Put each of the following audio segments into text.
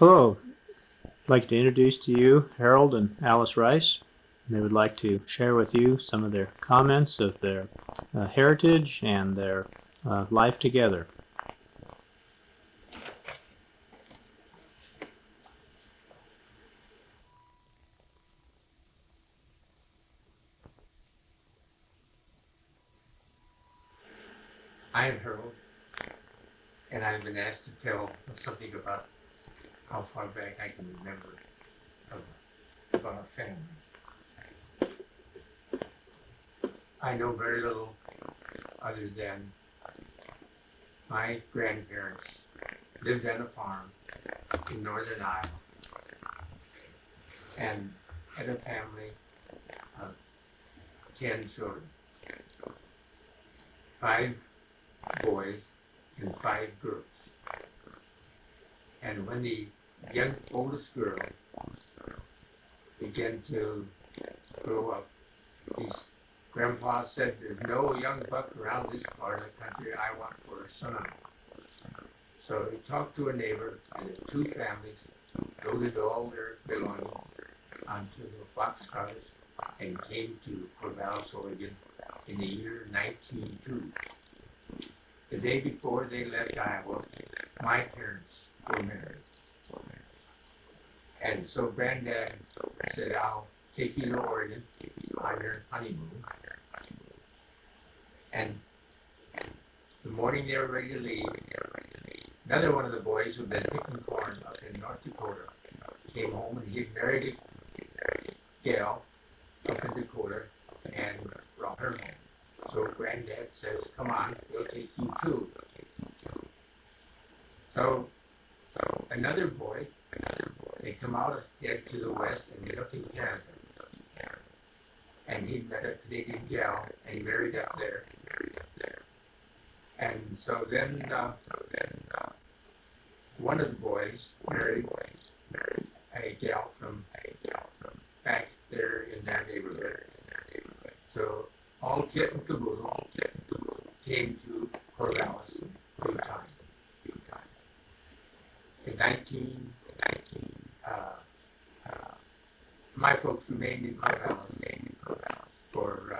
Hello, I'd like to introduce to you Harold and Alice Rice. They would like to share with you some of their comments of their heritage and their life together. I am Harold, and I've been asked to tell something about how far back I can remember about our family. I know very little other than my grandparents lived on a farm in northern Iowa and had a family of 10 children, 5 boys and 5 girls. And when the oldest girl began to grow up, his grandpa said, "There's no young buck around this part of the country I want for a son." So he talked to a neighbor, and the 2 families loaded all their belongings onto the boxcars and came to Corvallis, Oregon in the year 1902. The day before they left Iowa, my parents were married. And so Granddad said, "I'll take you to Oregon on your honeymoon." And the morning they were ready to leave, another one of the boys who'd been picking corn up in North Dakota came home, and he'd married a gal up in Dakota and brought her home. So Granddad says, "Come on, we'll take you too." So another boy, they come out head to the west and get up in Canada. And he met a Canadian gal and he married up there. And so then one of the boys married a gal from back there in their neighborhood. So all kit and caboodle came to Corvallis, Utah. In 1919, my folks remained in Corvallis for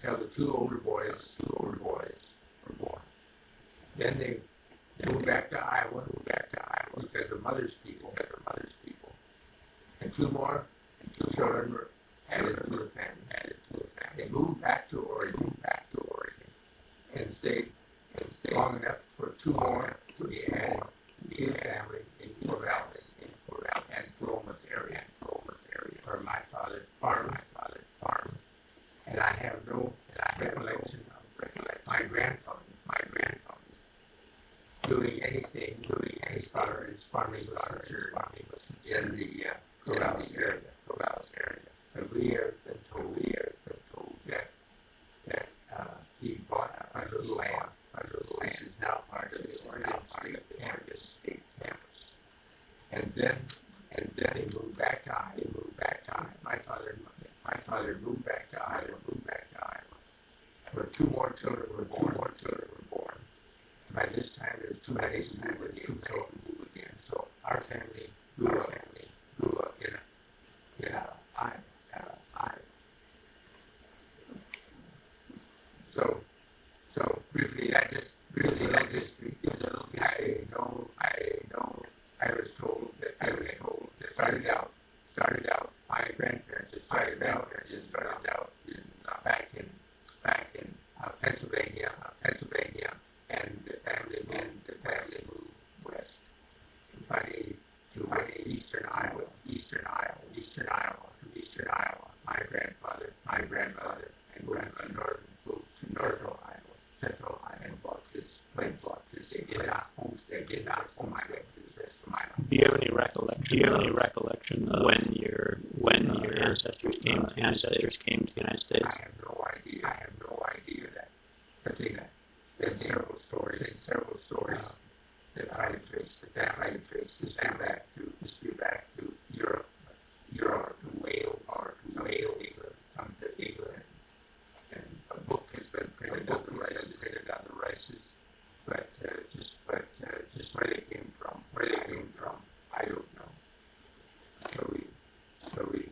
till the 2 older boys were born. Then they moved back to Iowa because of mother's people. And 2 more children were added to the family. They moved back to Oregon and stayed long enough for 2 more to be added to the family in Corvallis and Philomath area, where my father farmed. And I have no recollection of my grandfather doing anything as far as farming was concerned in the Corvallis area. But we have been told that he bought a little land, which is now part of the Oregon State campus. And then he moved back to Iowa. My father moved back to Iowa, where 2 more children were born. By this time, there's too many to move again. So our family grew up in Iowa. So briefly, that just history. I was told that started out. My grandparents had started out in back in Pennsylvania, and the family moved west, finally to eastern Iowa. My grandmother, and northern moved to central Iowa, and bought this. They did not own my land for the rest of my life. Do you have any recollection of when your ancestors came to the United States? I have no idea that. But there's several stories that try to trace history back to Europe, to Wales, some to England. And a book has been printed on the Rices, but Just where they came from. Where they came from, I don't know. So we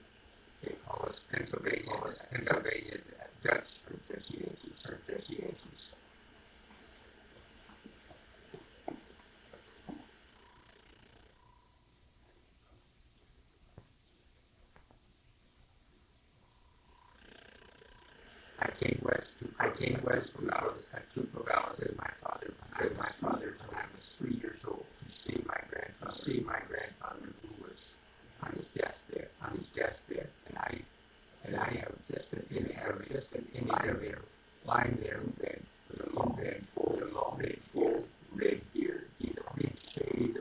they call us Pennsylvania Dutch for Dutch Yankees. I came west from out of Tuco Valley with my father. When I was 3 years old to see my grandfather who was on his deathbed, and I have just an image of him lying there in bed with a long full red beard. He'd only shaved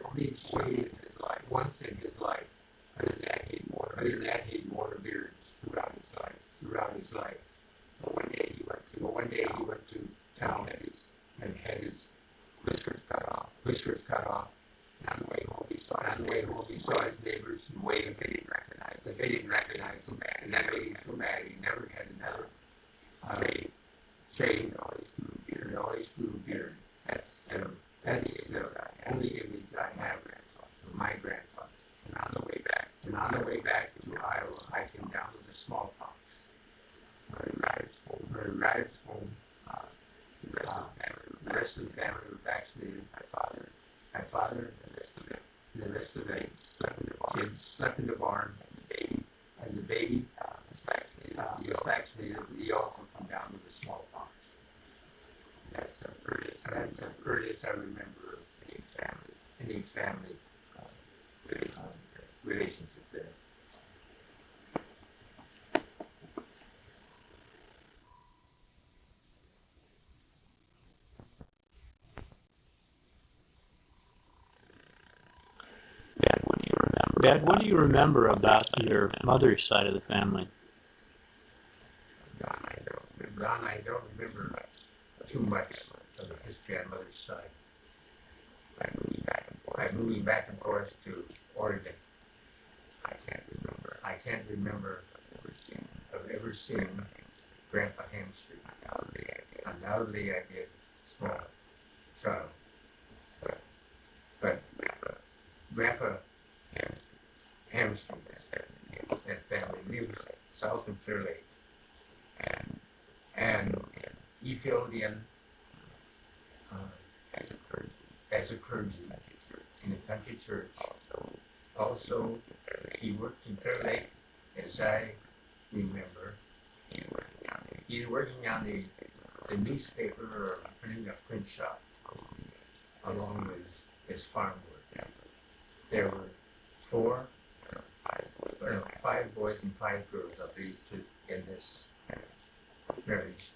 in his life once in his life. Other than that, he'd worn a beard throughout his life. But one day he went to town and had his whiskers cut off. And on the way home, he saw his neighbors and waved. They didn't recognize him, and that made him so mad. He never had another shave, always grew beard. That's the only image I have of my grandfather. And on the way back to Iowa, I came down with a smallpox. When I arrived home, the rest of the family were vaccinated. My father, and the rest of the kids slept in the barn, and the baby he was vaccinated. He also came down with a smallpox. That's the earliest I remember of any family relationship there. Dad, what do you remember about your mother's side of the family? Don, I don't remember too much of the history on mother's side. By moving back and forth to Oregon, I can't remember of ever seeing Grandpa Hamstreet. Undoubtedly, I did, small child. But Grandpa Hamstreet and family lived south of Clear Lake. And he filled in as a clergy in a country church. Also, he worked in Clear Lake, as I remember. He was working on the newspaper or printing a print shop, along with his farm work. There were five boys and 5 girls, I believe, in this marriage.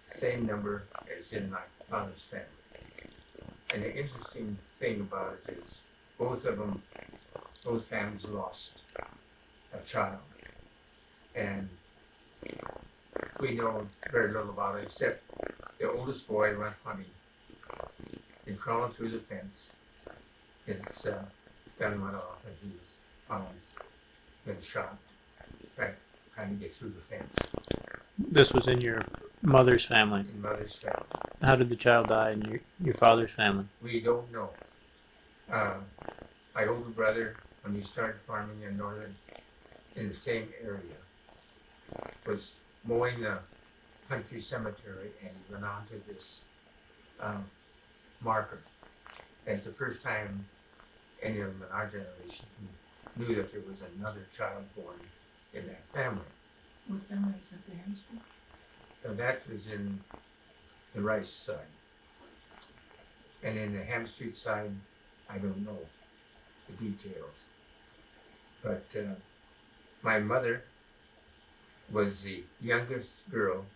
Same number as in my father's family. And the interesting thing about it is both families lost a child. And we know very little about it, except the oldest boy went hunting and crawling through the fence. His gun went off and he was found, been shot, trying to get through the fence. This was in your mother's family. In mother's family. How did the child die in your father's family? We don't know. My older brother, when he started farming in the same area, was mowing the country cemetery, and he went on to this marker. And it's the first time any of them in our generation knew that there was another child born in that family. What family is that, the Hamstreet? So that was in the Rice side. And in the Hamstreet side, I don't know the details. But my mother was the youngest girl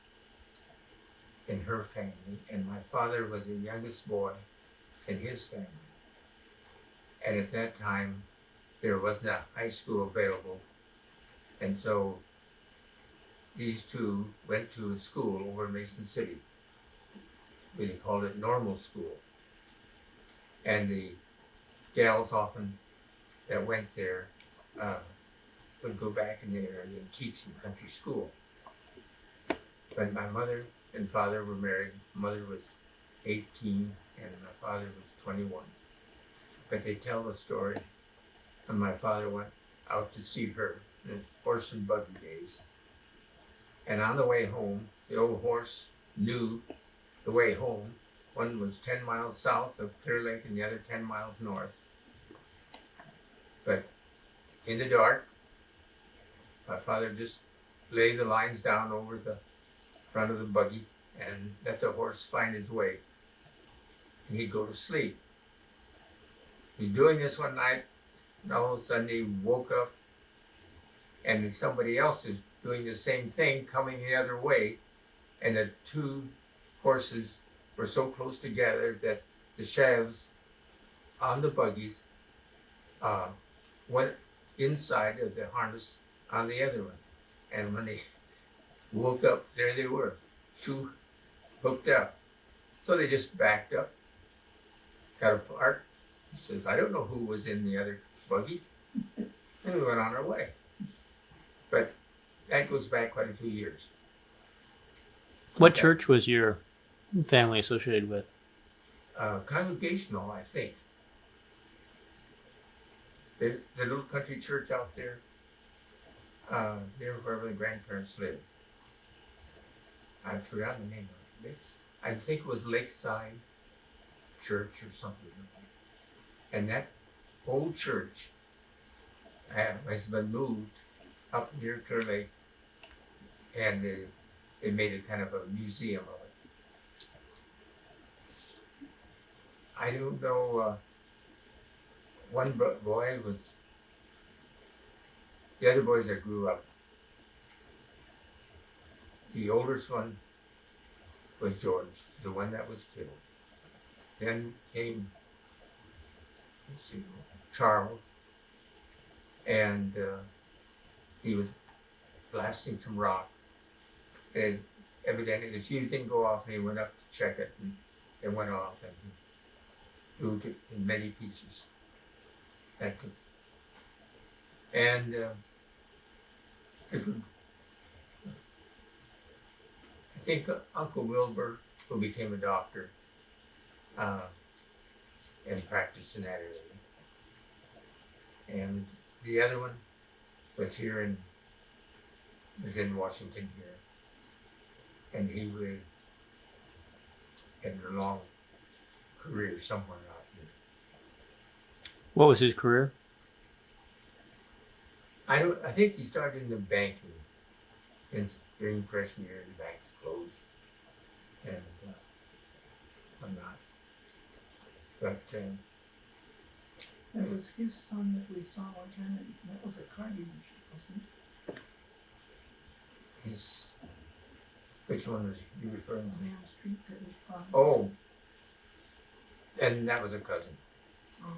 in her family, and my father was the youngest boy in his family. And at that time, there wasn't a high school available, and so these two went to a school over in Mason City. We called it normal school. And the gals often that went there would go back in the area and teach in country school. But my mother and father were married. Mother was 18 and my father was 21. But they tell the story, and my father went out to see her in his horse and buggy days. And on the way home, the old horse knew the way home. One was 10 miles south of Clear Lake and the other 10 miles north. But in the dark, my father just laid the lines down over the front of the buggy and let the horse find his way. And he'd go to sleep. He's doing this one night, and all of a sudden he woke up, and somebody else is doing the same thing, coming the other way, and the two horses were so close together that the shafts on the buggies went inside of the harness on the other one. And when they woke up, there they were, two hooked up. So they just backed up, got apart. He says, I don't know who was in the other buggy. And we went on our way. But that goes back quite a few years. What church was your family associated with? Congregational, I think. The little country church out there, near wherever the grandparents lived. I've forgotten the name of it. I think it was Lakeside Church or something like that. And that old church has been moved up near Clear Lake, and they made it kind of a museum of it. I don't know, one boy was, the other boys that grew up, the oldest one was George, the one that was killed. Then came, let's see, Charles, and he was blasting some rock. And evidently the fuse didn't go off, and he went up to check it, and it went off, and he moved it in many pieces. And I think Uncle Wilbur, who became a doctor, and practiced in that area. And the other one was was in Washington here. And he had a long career somewhere out here. What was his career? I think he started in the banking. And during the Depression year, the banks closed. And I'm not. But That was his son that we saw one time, and that was a car dealership, wasn't it? which one was you referring On to? Main Street that was farm. Oh, and that was a cousin. Oh.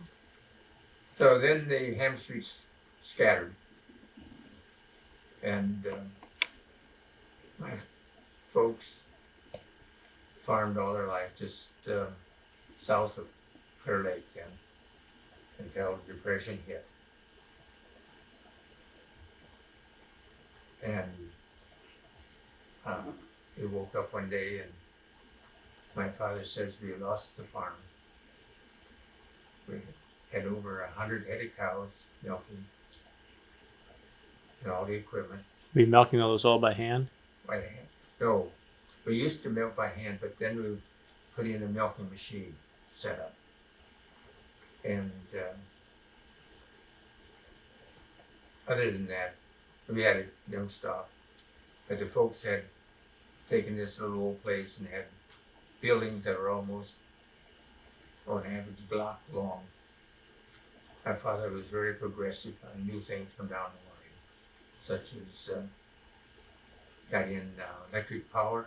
So then the Ham Streets scattered. And my folks farmed all their life just south of Clear Lake then until Depression hit. And we woke up one day and my father says we lost the farm. We had over 100 head of cows milking and all the equipment Were you milking those all by hand? by hand. No, we used to milk by hand, but then we put in a milking machine set up. And other than that, we had a young stock. But the folks had taken this little old place and had buildings that were almost on average block long. My father was very progressive on new things come down the line, such as got in electric power.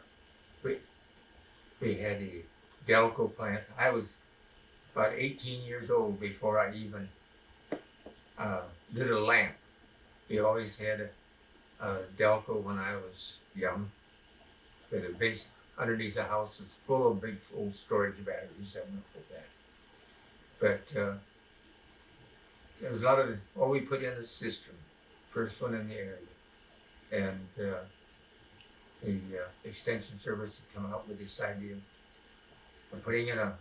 We had a Delco plant. I was about 18 years old before I even lit a lamp. We always had a Delco when I was young. With a base underneath the house was full of big old storage batteries. I went with that. But there was a lot of we put in a cistern, first one in the area, and the extension service had come out with this idea. and putting in a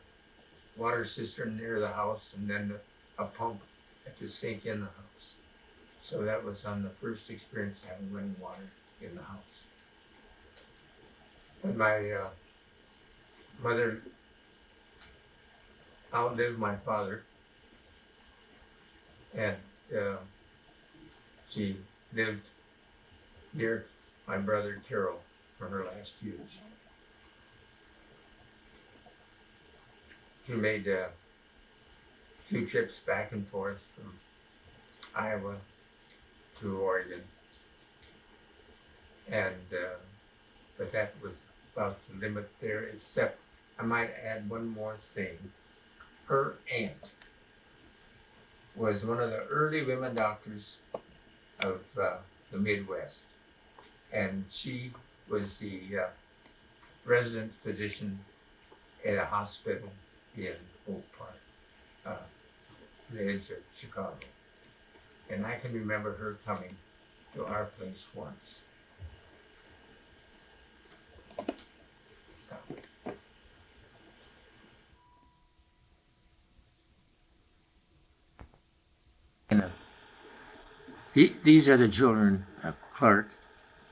water cistern near the house and then a pump at the sink in the house. So that was on the first experience having running water in the house. But my mother outlived my father, and she lived near my brother Carol for her last years. She made a few trips back and forth from Iowa to Oregon, and but that was about the limit there, except I might add one more thing. Her aunt was one of the early women doctors of the Midwest, and she was the resident physician at a hospital in Oak Park, the edge of Chicago. And I can remember her coming to our place once. Stop. And these are the children of Clark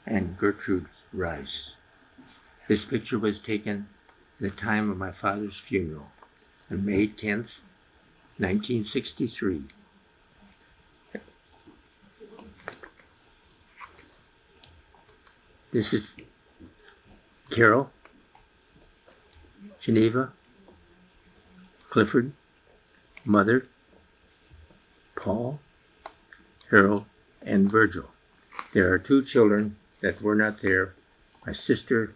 and Gertrude Rice. This picture was taken at the time of my father's funeral on May 10th, 1963. This is Carol, Geneva, Clifford, Mother, Paul, Harold, and Virgil. There are two children that were not there. My sister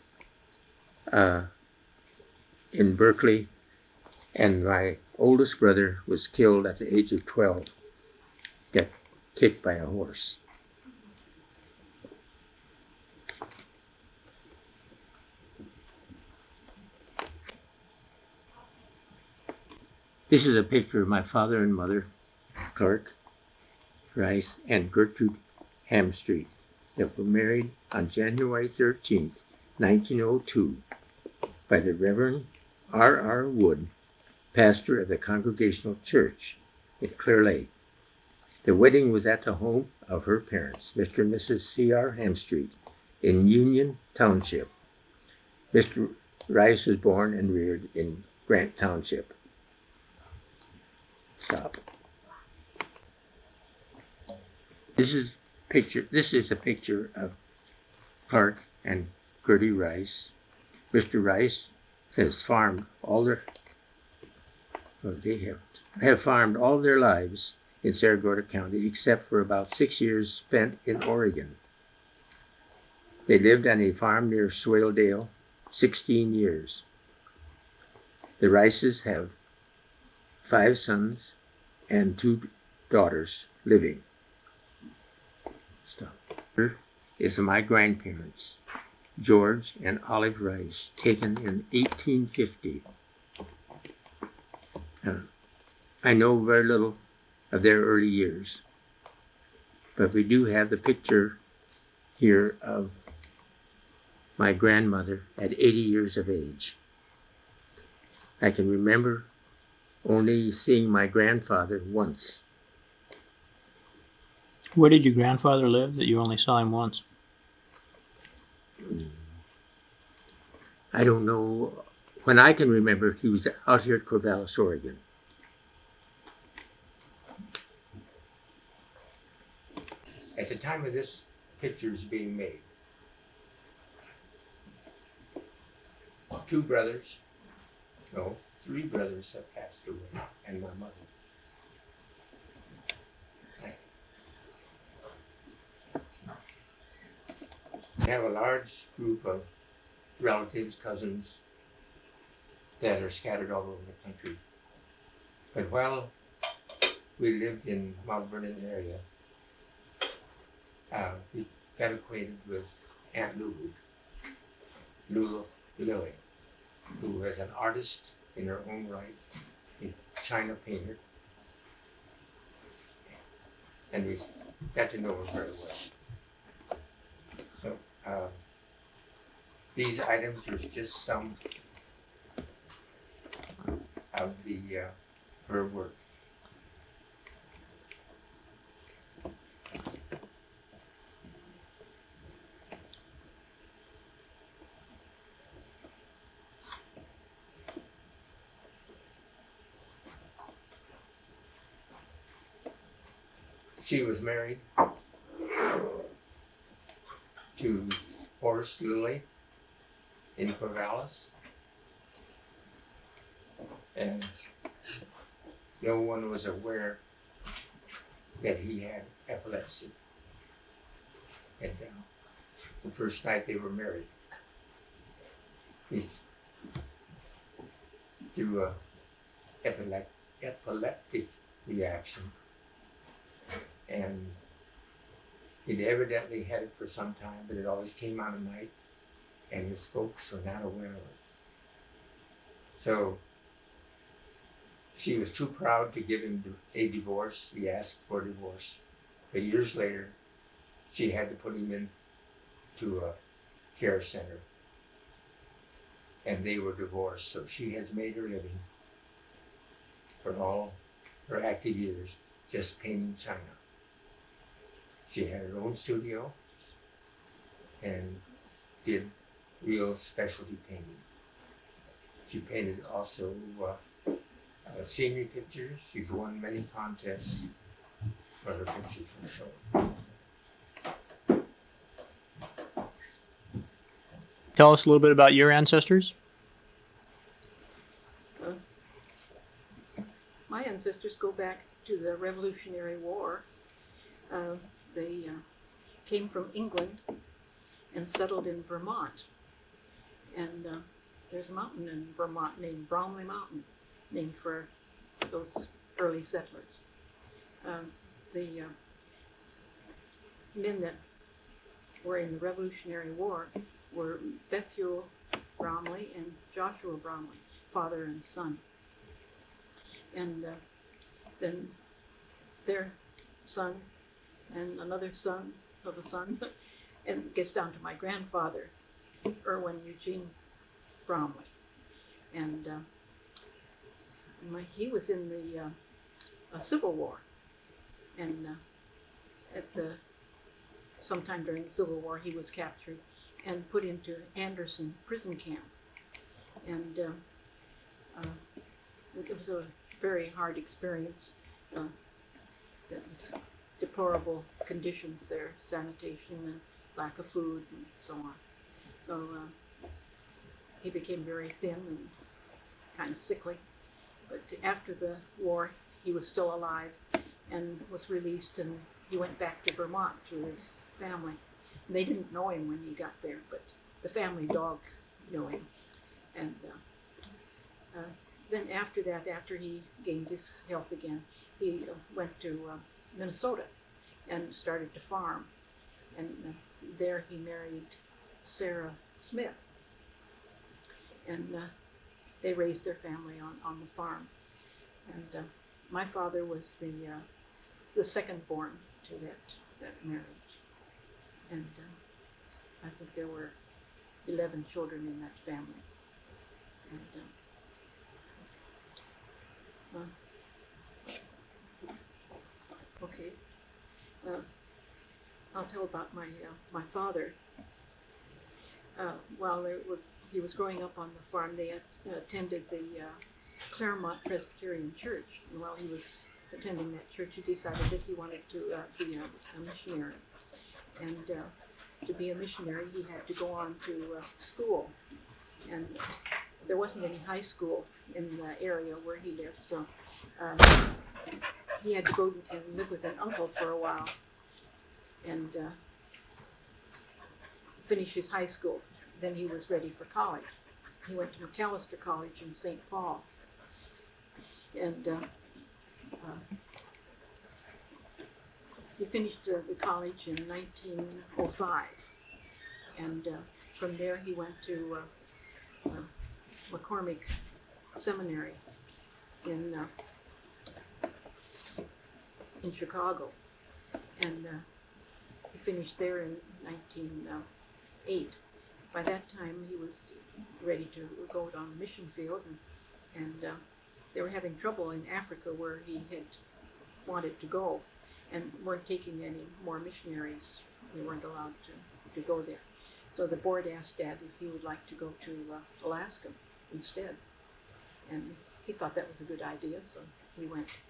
in Berkeley, and my oldest brother was killed at the age of 12, got kicked by a horse. This is a picture of my father and mother, Clark Rice and Gertrude Hamstreet, that were married on January 13th, 1902, by the Reverend R.R. Wood, pastor of the Congregational Church in Clear Lake. The wedding was at the home of her parents, Mr. and Mrs. C.R. Hamstreet, in Union Township. Mr. Rice was born and reared in Grant Township. Stop. This is a picture of Clark and Gertie Rice. Mr. Rice has farmed all their, they have farmed all their lives in Saragordo County, except for about 6 years spent in Oregon. They lived on a farm near Swaledale 16 years. The Rices have 5 sons and 2 daughters living. Stop. Here is my grandparents, George and Olive Rice, taken in 1850. I know very little of their early years, but we do have the picture here of my grandmother at 80 years of age. I can remember only seeing my grandfather once. Where did your grandfather live that you only saw him once? I don't know. When I can remember, he was out here at Corvallis, Oregon. At the time of this picture's being made, 3 brothers have passed away, and my mother. We have a large group of relatives, cousins, that are scattered all over the country. But while we lived in Mount Vernon area, we got acquainted with Aunt Lulu Lilly, who was an artist in her own right, a China painter, and we got to know her very well. So these items are just some of her work. She was married to Horace Lilly in Corvallis, and no one was aware that he had epilepsy. And the first night they were married, he through a epileptic reaction, and he'd evidently had it for some time, but it always came on at night, and his folks were not aware of it. So she was too proud to give him a divorce. He asked for a divorce. But years later, she had to put him into a care center, and they were divorced. So she has made her living for all her active years just painting china. She had her own studio and did real specialty painting. She painted also scenery pictures. She's won many contests where her pictures were shown. Tell us a little bit about your ancestors. My ancestors go back to the Revolutionary War. They came from England and settled in Vermont. And there's a mountain in Vermont named Bromley Mountain, named for those early settlers. The men that were in the Revolutionary War were Bethuel Bromley and Joshua Bromley, father and son. And then their son and another son of a son, and it gets down to my grandfather, Irwin Eugene Bromley. And he was in the Civil War, and sometime during the Civil War he was captured and put into Anderson prison camp. And it was a very hard experience. There was deplorable conditions there, sanitation and lack of food and so on. So he became very thin and kind of sickly. But after the war, he was still alive and was released, and he went back to Vermont to his family. And they didn't know him when he got there, but the family dog knew him. And then after that, after he gained his health again, he went to Minnesota and started to farm. And there he married Sarah Smith. And they raised their family on the farm. And my father was the second born to that marriage. And I think there were 11 children in that family. And okay, I'll tell about my father. While he was growing up on the farm, they attended the Claremont Presbyterian Church. And while he was attending that church, he decided that he wanted to be a missionary. And to be a missionary, he had to go on to school. And there wasn't any high school in the area where he lived, so he had to go and live with an uncle for a while and finish his high school. Then he was ready for college. He went to Macalester College in St. Paul. And he finished the college in 1905. And from there he went to McCormick Seminary in Chicago. And he finished there in 1908. By that time, he was ready to go on the mission field, and they were having trouble in Africa where he had wanted to go, and weren't taking any more missionaries. They weren't allowed to go there. So the board asked Dad if he would like to go to Alaska instead. And he thought that was a good idea, so he went.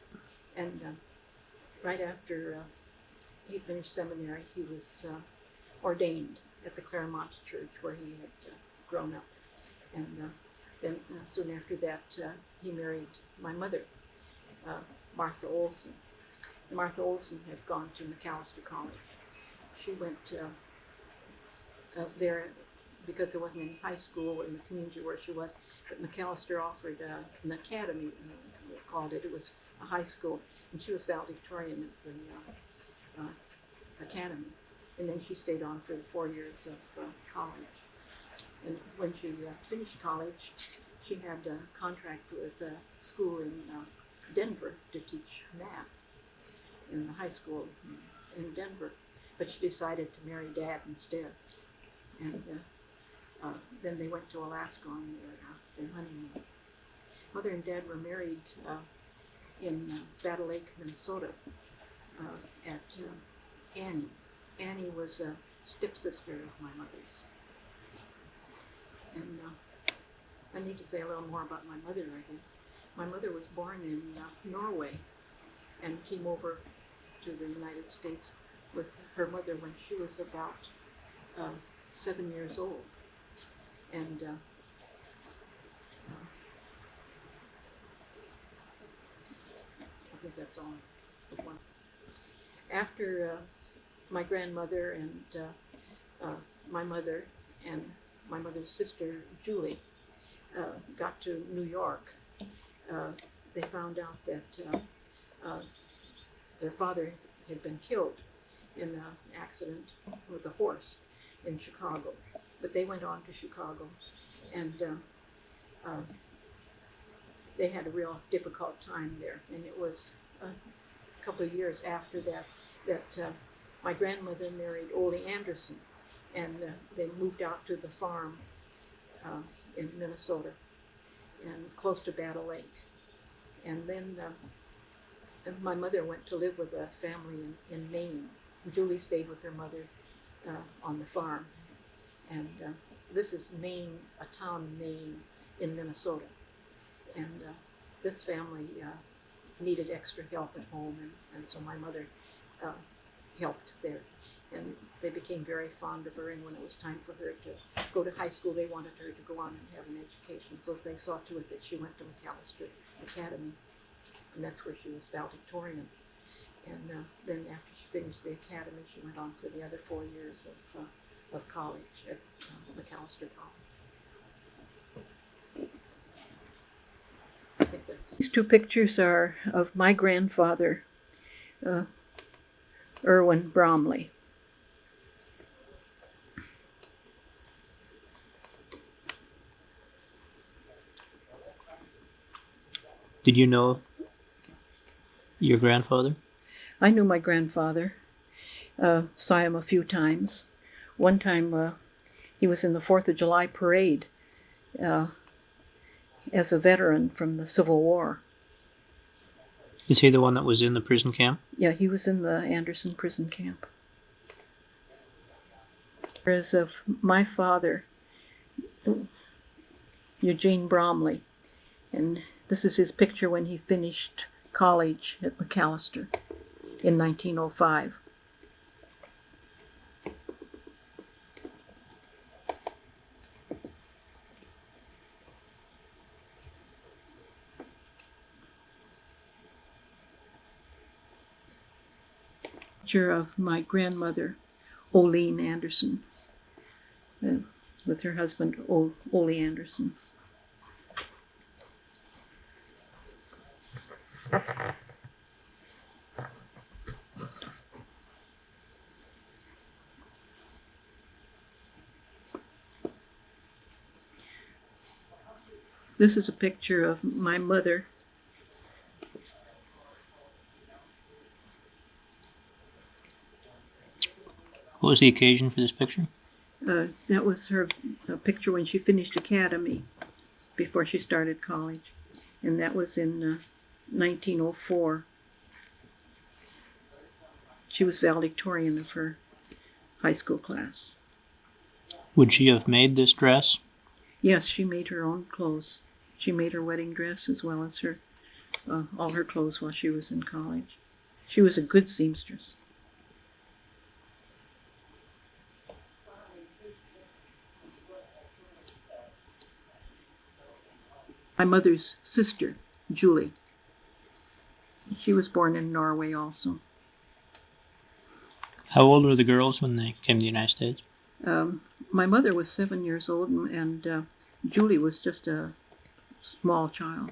And right after he finished seminary, he was ordained at the Claremont Church where he had grown up. And then soon after that, he married my mother, Martha Olson. Martha Olson had gone to Macalester College. She went there because there wasn't any high school in the community where she was, but Macalester offered an academy, they called it. It was a high school, and she was valedictorian of the academy. And then she stayed on for the 4 years of college. And when she finished college, she had a contract with a school in Denver to teach math in the high school in Denver. But she decided to marry Dad instead. And then they went to Alaska on their honeymoon. Mother and Dad were married in Battle Lake, Minnesota, at Annie's. Annie was a stepsister of my mother's. And I need to say a little more about my mother, I guess. My mother was born in Norway and came over to the United States with her mother when she was about 7 years old. And I think that's all. After my grandmother and my mother and my mother's sister, Julie, got to New York, they found out that their father had been killed in an accident with a horse in Chicago. But they went on to Chicago, and they had a real difficult time there. And it was a couple of years after that my grandmother married Ole Anderson, and they moved out to the farm in Minnesota and close to Battle Lake. And then my mother went to live with a family in Maine. Julie stayed with her mother on the farm. And this is Maine, a town in Maine in Minnesota. And this family needed extra help at home, and so my mother helped there. And they became very fond of her, and when it was time for her to go to high school, they wanted her to go on and have an education. So they saw to it that she went to Macalester Academy, and that's where she was valedictorian. And then after she finished the academy, she went on for the other 4 years of college at Macalester College. I think that's... These two pictures are of my grandfather, Irwin Bromley. Did you know your grandfather? I knew my grandfather, saw him a few times. One time he was in the 4th of July parade as a veteran from the Civil War. Is he the one that was in the prison camp? Yeah, he was in the Anderson prison camp. As of my father, Eugene Bromley, and this is his picture when he finished college at Macalester in 1905. Picture of my grandmother, Oline Anderson, with her husband, Ole Anderson. This is a picture of my mother. What was the occasion for this picture? That was her picture when she finished academy, before she started college. and that was in 1904. She was valedictorian of her high school class. Would she have made this dress? Yes, she made her own clothes. She made her wedding dress as well as her all her clothes while she was in college. She was a good seamstress. My mother's sister, Julie. She was born in Norway also. How old were the girls when they came to the United States? My mother was 7 years old, and Julie was just a small child.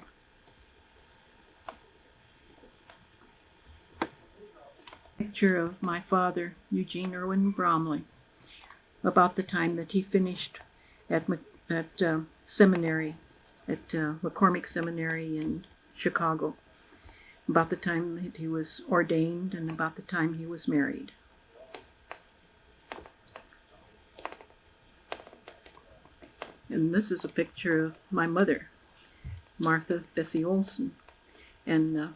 Picture of my father, Eugene Irwin Bromley, about the time that he finished at seminary, at McCormick Seminary in Chicago, about the time that he was ordained and about the time he was married. And this is a picture of my mother, Martha Bessie Olson, and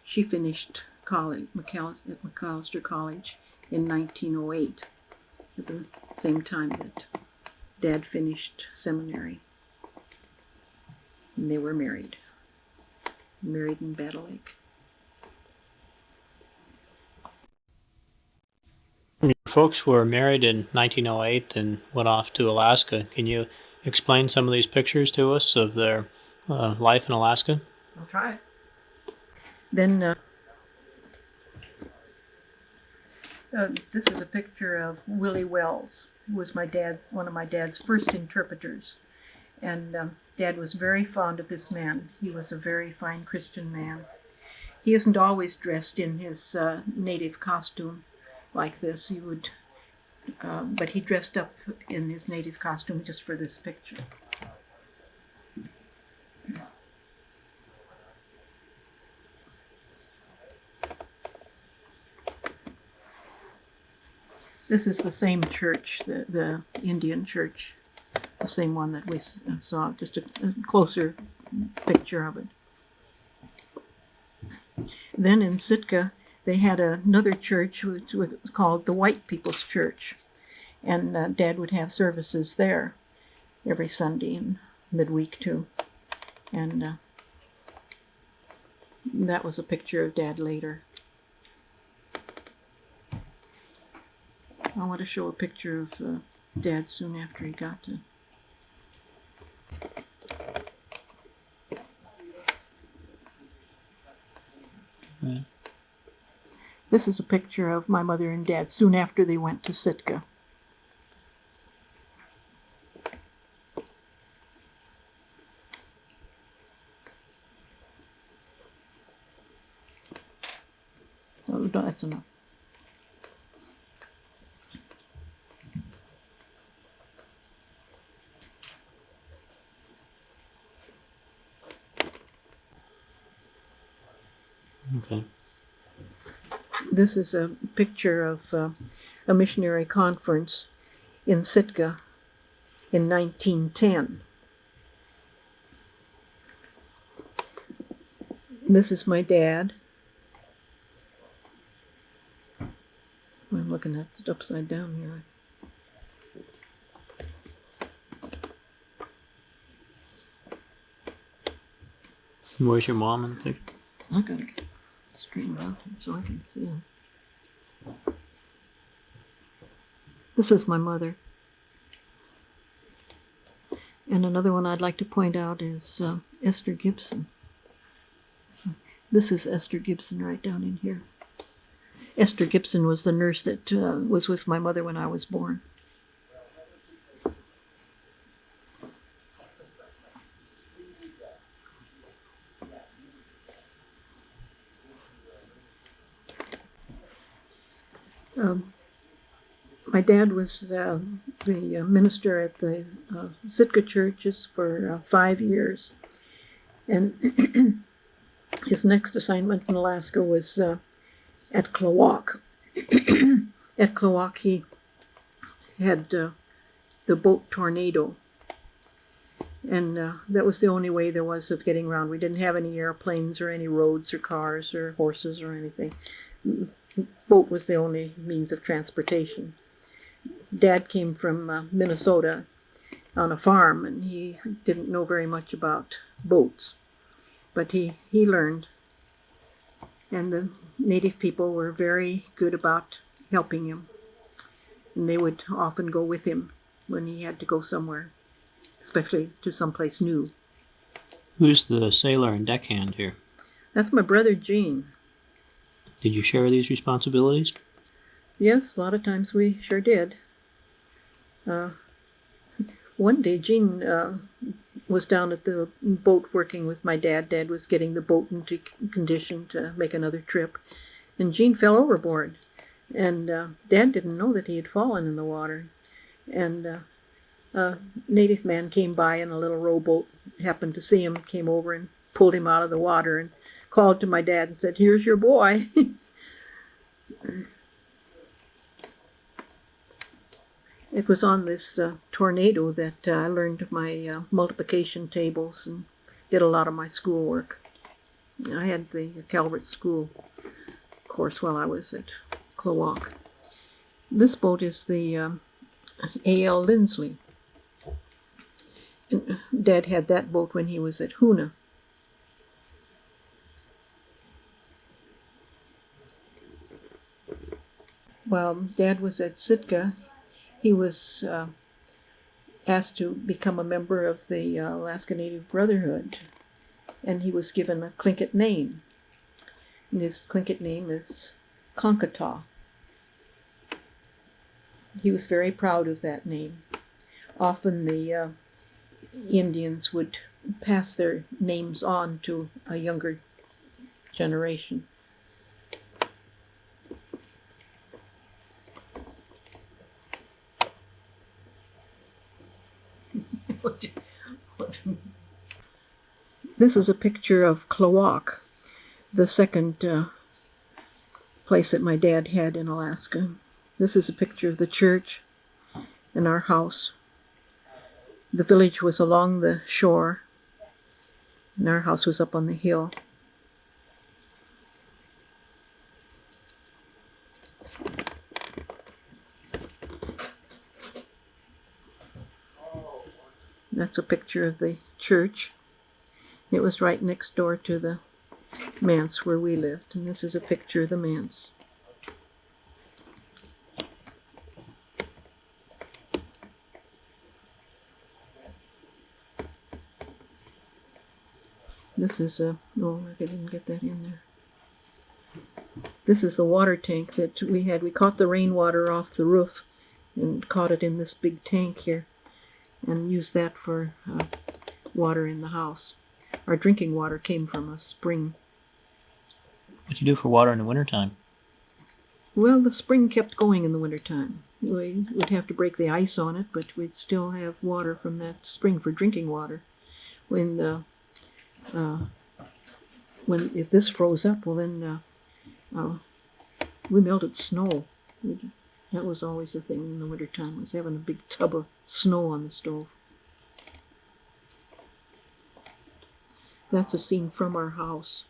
she finished college at Macalester College in 1908, at the same time that Dad finished seminary. And they were married in Battle Lake. Your folks were married in 1908 and went off to Alaska. Can you explain some of these pictures to us of their life in Alaska? I'll try it. Then this is a picture of Willie Wells, who was one of my dad's first interpreters. And Dad was very fond of this man. He was a very fine Christian man. He isn't always dressed in his native costume like this. He would, but he dressed up in his native costume just for this picture. This is the same church, the Indian church, the same one that we saw, just a closer picture of it. Then in Sitka, they had another church which was called the White People's Church, and Dad would have services there every Sunday and midweek too. And that was a picture of Dad later. I want to show a picture of Dad soon after he got to. Okay. This is a picture of my mother and Dad soon after they went to Sitka. Oh, that's enough. Okay. This is a picture of a missionary conference in Sitka in 1910. This is my dad. I'm looking at it upside down here. Where's your mom in the picture? I gotta get straightened out so I can see it. This is my mother. And another one I'd like to point out is Esther Gibson. This is Esther Gibson right down in here. Esther Gibson was the nurse that was with my mother when I was born. My dad was the minister at the Sitka churches for 5 years. And his next assignment in Alaska was at Klawock. At Klawock, he had the boat Tornado. And that was the only way there was of getting around. We didn't have any airplanes or any roads or cars or horses or anything. Boat was the only means of transportation. Dad came from Minnesota on a farm, and he didn't know very much about boats, but he learned. And the native people were very good about helping him, and they would often go with him when he had to go somewhere, especially to someplace new. Who's the sailor and deckhand here? That's my brother Gene. Did you share these responsibilities? Yes, a lot of times we sure did. One day Gene was down at the boat working with my dad. Dad was getting the boat into condition to make another trip, and Gene fell overboard. And Dad didn't know that he had fallen in the water. And a native man came by in a little rowboat, happened to see him, came over and pulled him out of the water and called to my dad and said, "Here's your boy." It was on this tornado that I learned my multiplication tables and did a lot of my schoolwork. I had the Calvert School course while I was at Klawock. This boat is the A.L. Lindsley. And Dad had that boat when he was at Hoona. While Dad was at Sitka, he was asked to become a member of the Alaska Native Brotherhood, and he was given a Tlingit name. And his Tlingit name is Konkataw. He was very proud of that name. Often the Indians would pass their names on to a younger generation. This is a picture of Klawock, the second place that my dad had in Alaska. This is a picture of the church and our house. The village was along the shore, and our house was up on the hill. That's a picture of the church. It was right next door to the manse where we lived, and this is a picture of the manse. This is I didn't get that in there. This is the water tank that we had. We caught the rainwater off the roof and caught it in this big tank here and used that for water in the house. Our drinking water came from a spring. What do you do for water in the wintertime? Well, the spring kept going in the wintertime. We would have to break the ice on it, but we'd still have water from that spring for drinking water. If this froze up, well then we melted snow. That was always the thing in the wintertime, was having a big tub of snow on the stove. That's a scene from our house,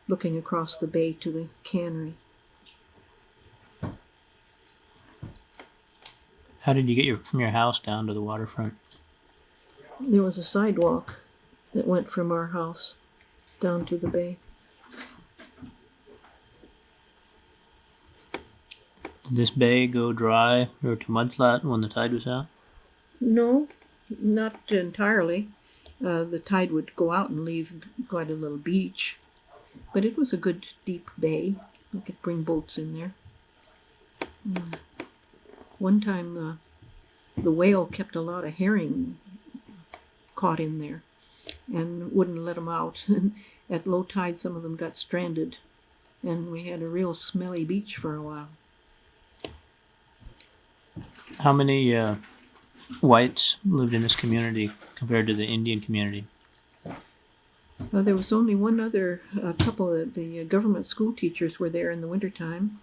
looking across the bay to the cannery. How did you get from your house down to the waterfront? There was a sidewalk that went from our house down to the bay. Did this bay go dry or to mudflat when the tide was out? No, not entirely. The tide would go out and leave quite a little beach, but it was a good deep bay. You could bring boats in there. One time the whale kept a lot of herring caught in there and wouldn't let them out. At low tide some of them got stranded, and we had a real smelly beach for a while. How many whites lived in this community compared to the Indian community? There was only one other couple. The government school teachers were there in the wintertime,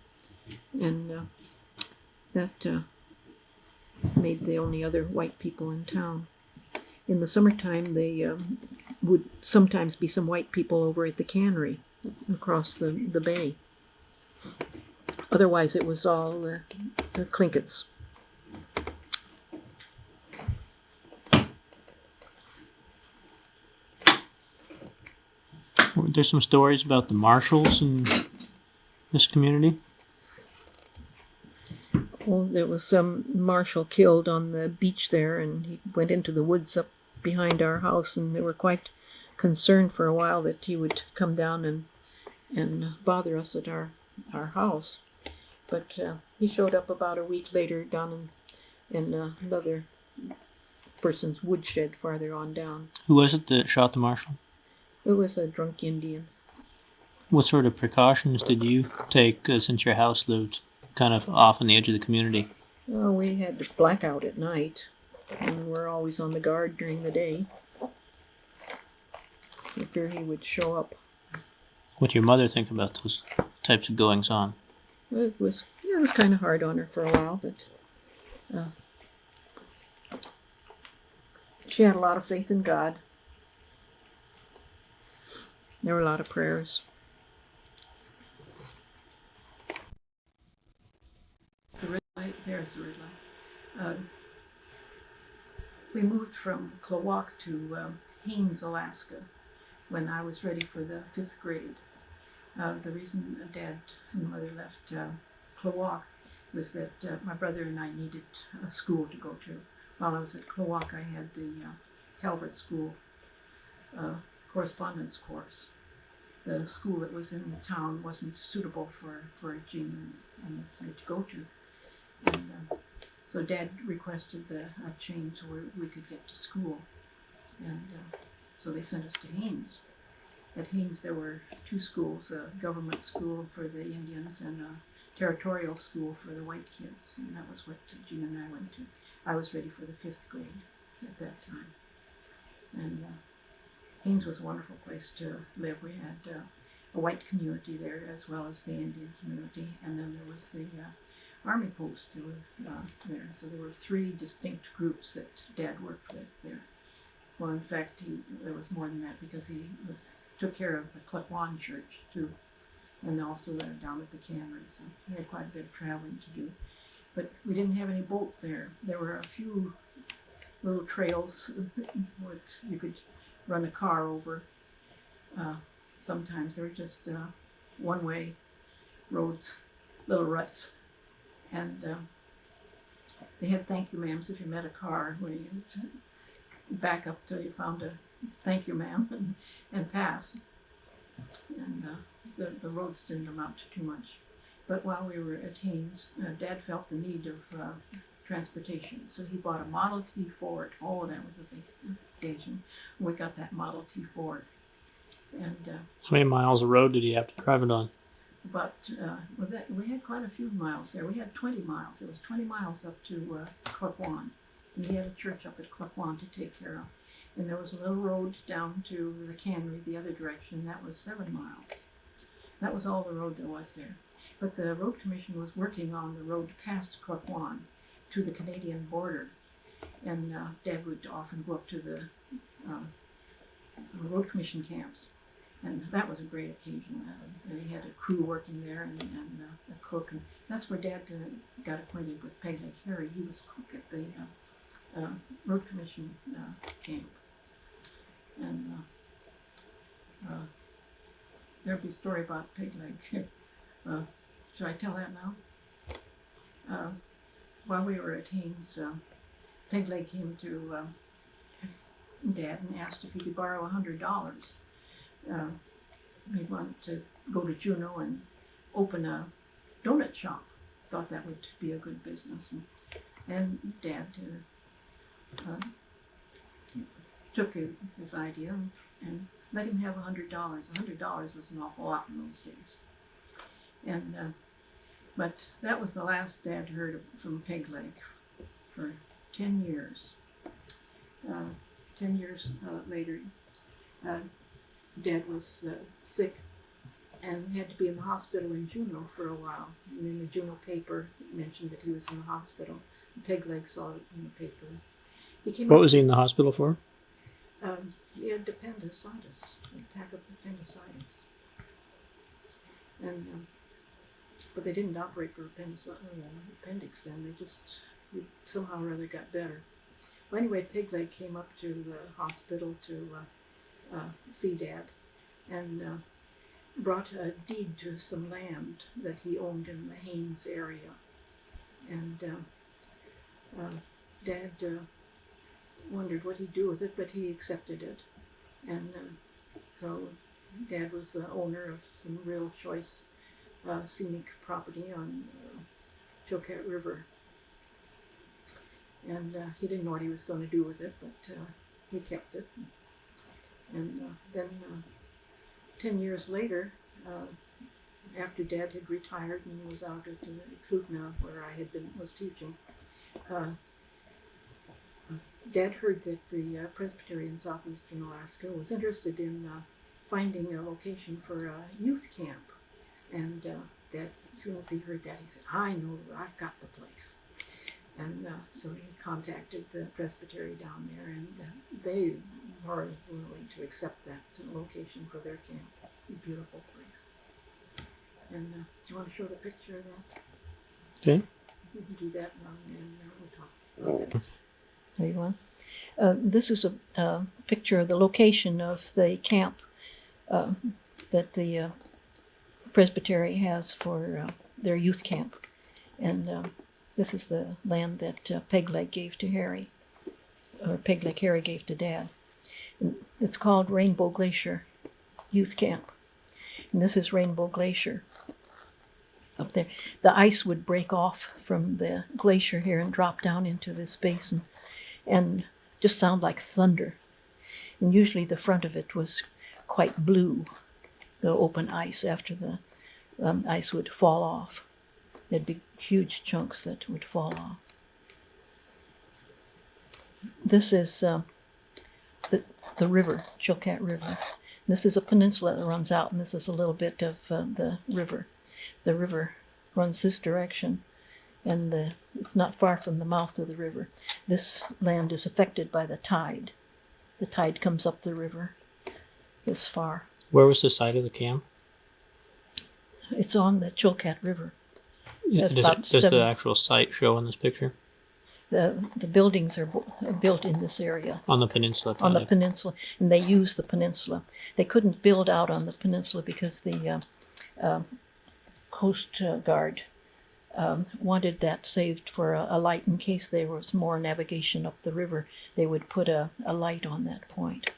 and that made the only other white people in town. in the summertime, they would sometimes be some white people over at the cannery across the bay. Otherwise, it was all the Clinkets. There's some stories about the Marshalls in this community. Well, there was some marshal killed on the beach there, and he went into the woods up behind our house, and they were quite concerned for a while that he would come down and bother us at our house. But he showed up about a week later down in another person's woodshed farther on down. Who was it that shot the marshal? It was a drunk Indian. What sort of precautions did you take since your house lived kind of off on the edge of the community? Well, we had to blackout at night, and we're always on the guard during the day. I fear he would show up. What did your mother think about those types of goings on? It was kind of hard on her for a while, but she had a lot of faith in God. There were a lot of prayers. The red light, there's the red light. We moved from Klawock to Haines, Alaska, when I was ready for the 5th grade. The reason Dad and Mother left Klawock was that my brother and I needed a school to go to. While I was at Klawock, I had the Calvert School correspondence course. The school that was in the town wasn't suitable for Jean and me to go to. And so Dad requested a change so we could get to school. And so they sent us to Haines. At Haines there were 2 schools, a government school for the Indians and a territorial school for the white kids. And that was what Jean and I went to. I was ready for the 5th grade at that time. And Haines was a wonderful place to live. We had a white community there as well as the Indian community. And then there was the army post there. So there were 3 distinct groups that Dad worked with there. Well, in fact, there was more than that because he took care of the Klekwan church too, and also down at the cannery. So he had quite a bit of traveling to do. But we didn't have any boat there. There were a few little trails that you could run a car over. Sometimes they were just one-way roads, little ruts. And they had thank you ma'ams if you met a car where you back up till you found a thank you ma'am and pass. And so the roads didn't amount to too much. But while we were at Haines, Dad felt the need of transportation. So he bought a Model T Ford. Oh, that was a big occasion. We got that Model T Ford. And How many miles of road did you have to drive it on? we had quite a few miles there. We had 20 miles. It was 20 miles up to Klekwan. And he had a church up at Klekwan to take care of. And there was a little road down to the cannery the other direction. That was 7 miles. That was all the road there was there. But the road commission was working on the road past Klekwan to the Canadian border. And Dad would often go up to the road commission camps. And that was a great occasion. He had a crew working there and a cook. And that's where Dad got acquainted with Peg Leg Harry. He was cook at the road commission camp. And there'll be a story about Peg Leg. Should I tell that now? While we were at Haines, Peg Leg came to Dad and asked if he could borrow $100. He wanted to go to Juneau and open a donut shop. Thought that would be a good business. And Dad took his idea and let him have $100. $100 was an awful lot in those days. And but that was the last Dad heard from Peg Leg for 10 years. 10 years later, Dad was sick and had to be in the hospital in Juneau for a while. And in the Juneau paper, it mentioned that he was in the hospital. Peg Leg saw it in the paper. What was he in the hospital for? had appendicitis, an attack of appendicitis. And but they didn't operate for appendix then. They just somehow or other got better. Well, anyway, Pigleg came up to the hospital to see Dad, and brought a deed to some land that he owned in the Haines area. And Dad wondered what he'd do with it, but he accepted it. And so Dad was the owner of some real choice scenic property on Chilkat River. And he didn't know what he was going to do with it, but he kept it. And then 10 years later, after Dad had retired and was out at Klugna, where I was teaching, Dad heard that the Presbytery in southeastern Alaska was interested in finding a location for a youth camp. And Dad, as soon as he heard that, he said, I know, I've got the place. And so he contacted the Presbytery down there, and they were willing to accept that location for their camp. A beautiful place. And do you want to show the picture of that? Okay. We can do that now, and we'll talk about that. There you are. This is a picture of the location of the camp that the Presbytery has for their youth camp. And this is the land that Pegleg gave to Harry, or Pegleg Harry gave to Dad. And it's called Rainbow Glacier Youth Camp. And this is Rainbow Glacier up there. The ice would break off from the glacier here and drop down into this basin and just sound like thunder. And usually the front of it was quite blue, the open ice after the ice would fall off. There'd be huge chunks that would fall off. This is the river, Chilkat River. This is a peninsula that runs out, and this is a little bit of the river. The river runs this direction, and it's not far from the mouth of the river. This land is affected by the tide. The tide comes up the river this far. Where was the site of the camp? It's on the Chilkat River. That's Does, about does the actual site show in this picture? The buildings are built in this area. On the peninsula? On the peninsula, and they use the peninsula. They couldn't build out on the peninsula because the Coast Guard wanted that saved for a light in case there was more navigation up the river. They would put a light on that point.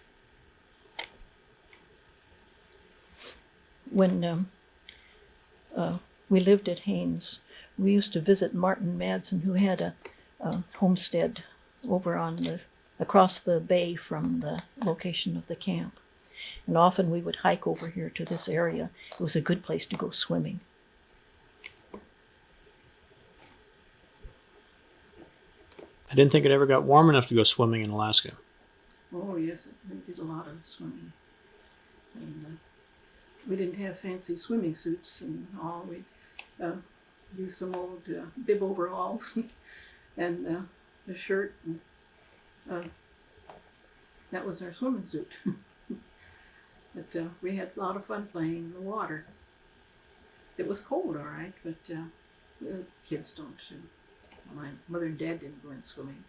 When we lived at Haines, we used to visit Martin Madsen, who had a homestead over on across the bay from the location of the camp. And often we would hike over here to this area. It was a good place to go swimming. I didn't think it ever got warm enough to go swimming in Alaska. Oh, yes, we did a lot of swimming. And we didn't have fancy swimming suits and all. We'd use some old bib overalls and a shirt. And, that was our swimming suit. But we had a lot of fun playing in the water. It was cold, all right, but the kids don't. My mother and dad didn't go in swimming.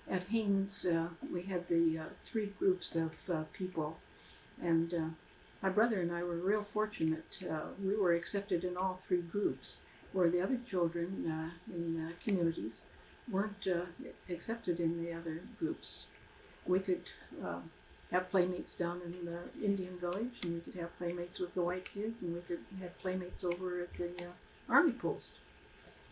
At Haines, we had the 3 groups of people, and my brother and I were real fortunate. We were accepted in all 3 groups, where the other children in communities weren't accepted in the other groups. We could have playmates down in the Indian village, and we could have playmates with the white kids, and we could have playmates over at the army post.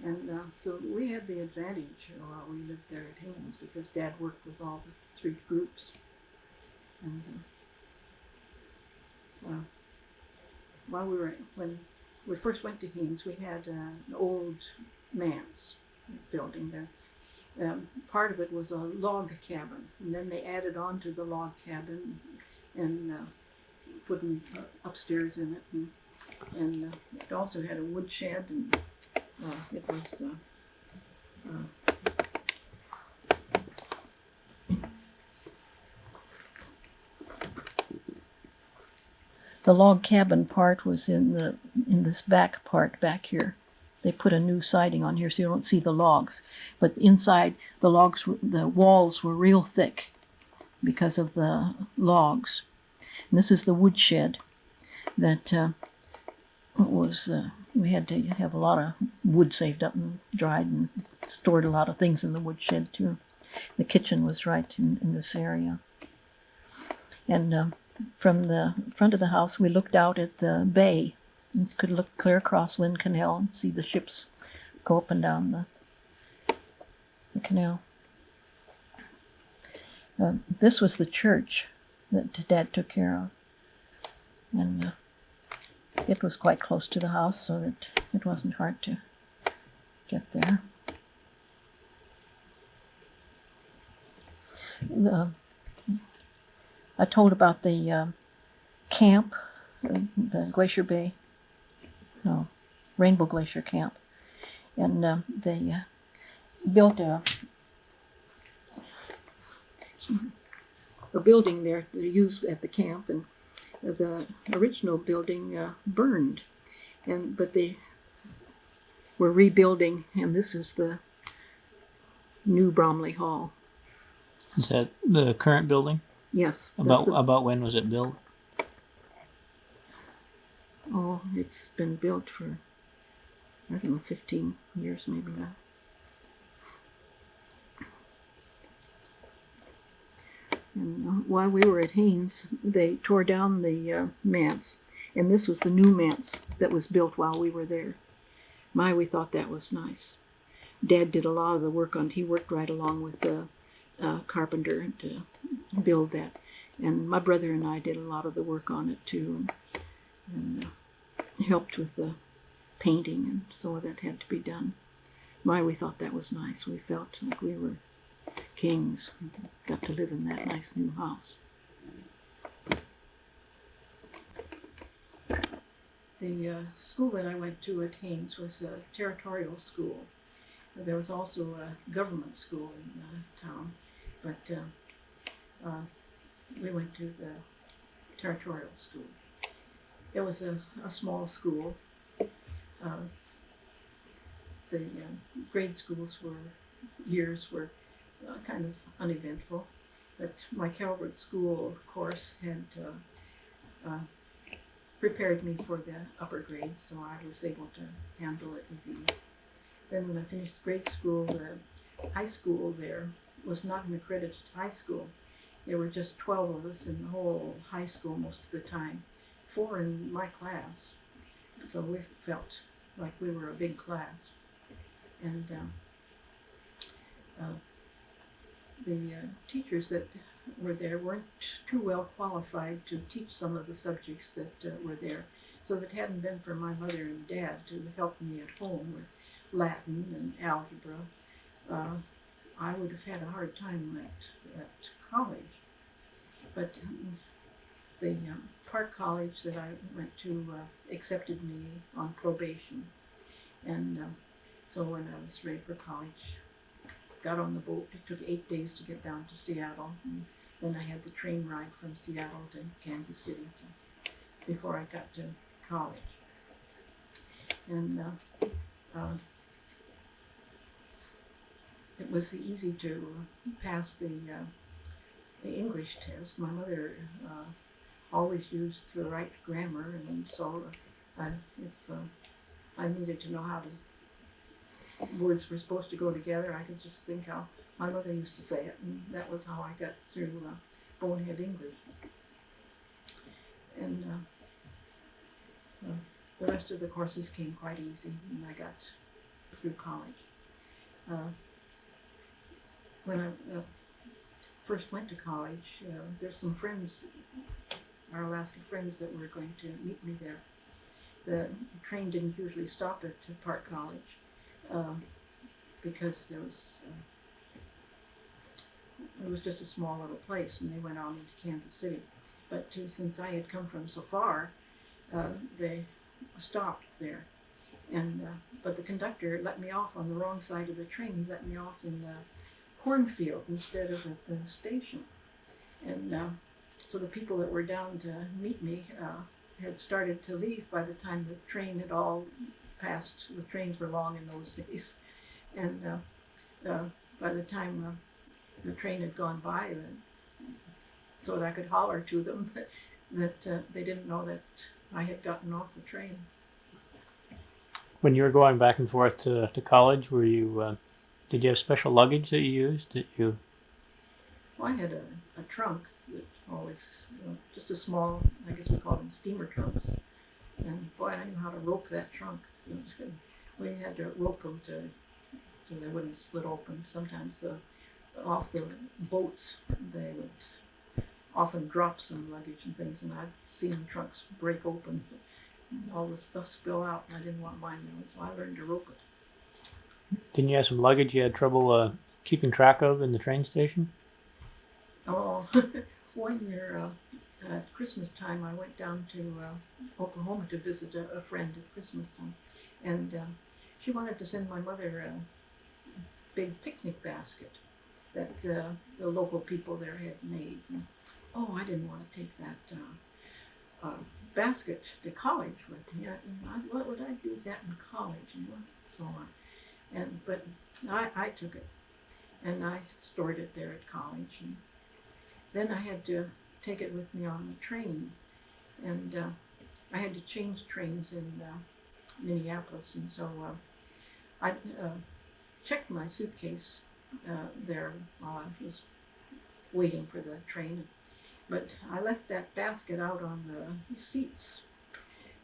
And so we had the advantage while we lived there at Haines, because Dad worked with all the 3 groups. And when we first went to Haines, we had an old manse building there. Part of it was a log cabin, and then they added on to the log cabin and put them upstairs in it. And it also had a wood shed, and it was The log cabin part was in this back part back here. They put a new siding on here so you don't see the logs. But inside, the walls were real thick because of the logs. And this is the woodshed that we had to have a lot of wood saved up and dried and stored a lot of things in the woodshed too. The kitchen was right in this area. And from the front of the house, we looked out at the bay. You could look clear across Lynn Canal and see the ships go up and down the canal. This was the church that Dad took care of. And it was quite close to the house, so that it wasn't hard to get there. I told about the camp, the Glacier Bay, no, Rainbow Glacier Camp. And they built a building there they used at the camp, and the original building burned, but they were rebuilding, and this is the new Bromley Hall. Is that the current building? Yes. That's About when was it built? Oh, it's been built for, I don't know, 15 years maybe now. And while we were at Haynes, they tore down the manse, and this was the new manse that was built while we were there. We thought that was nice. Dad did a lot of the work on it. He worked right along with the carpenter to build that. And my brother and I did a lot of the work on it too, and helped with the painting, and so that had to be done. We thought that was nice. We felt like we were kings. We got to live in that nice new house. The school that I went to at Haynes was a territorial school. There was also a government school in town, but we went to the territorial school. It was a small school. The grade schools years were kind of uneventful, but my Calvert School course had prepared me for the upper grades, so I was able to handle it with ease. Then when I finished grade school, the high school there was not an accredited high school. There were just 12 of us in the whole high school most of the time, 4 in my class. So we felt like we were a big class. And the teachers that were there weren't too well qualified to teach some of the subjects that were there. So if it hadn't been for my mother and dad to help me at home with Latin and algebra, I would have had a hard time at college. But the Park College that I went to accepted me on probation. And so when I was ready for college, got on the boat. It took 8 days to get down to Seattle. And then I had the train ride from Seattle to Kansas City before I got to college. And it was easy to pass the English test. My mother always used the right grammar, and so if I needed to know how words were supposed to go together, I could just think how my mother used to say it, and that was how I got through bonehead English. And the rest of the courses came quite easy, and I got through college. When I first went to college, there's some friends, our Alaska friends, that were going to meet me there. The train didn't usually stop at Park College because it was just a small little place, and they went on into Kansas City. But since I had come from so far, they stopped there. And but the conductor let me off on the wrong side of the train. He let me off in the cornfield instead of at the station. And so the people that were down to meet me had started to leave by the time the train had all passed. The trains were long in those days, and by the time the train had gone by, so that I could holler to them that they didn't know that I had gotten off the train. When you were going back and forth to college, were you did you have special luggage that you used? That you Well, I had a trunk that always, just a small, I guess we call them steamer trunks. And boy, I knew how to rope that trunk. So we had to rope them so they wouldn't split open. Sometimes off the boats, they would often drop some luggage and things, and I'd seen trunks break open, and all the stuff spill out, and I didn't want mine there, so I learned to rope it. didn't you have some luggage you had trouble keeping track of in the train station? Oh, one year at Christmas time, I went down to Oklahoma to visit a friend at Christmas time, and she wanted to send my mother a big picnic basket that the local people there had made. And, oh, I didn't want to take that basket to college with me. What would I do with that in college, and so on. But I took it, and I stored it there at college. And then I had to take it with me on the train, and I had to change trains in Minneapolis, and so I checked my suitcase there while I was waiting for the train, but I left that basket out on the seats.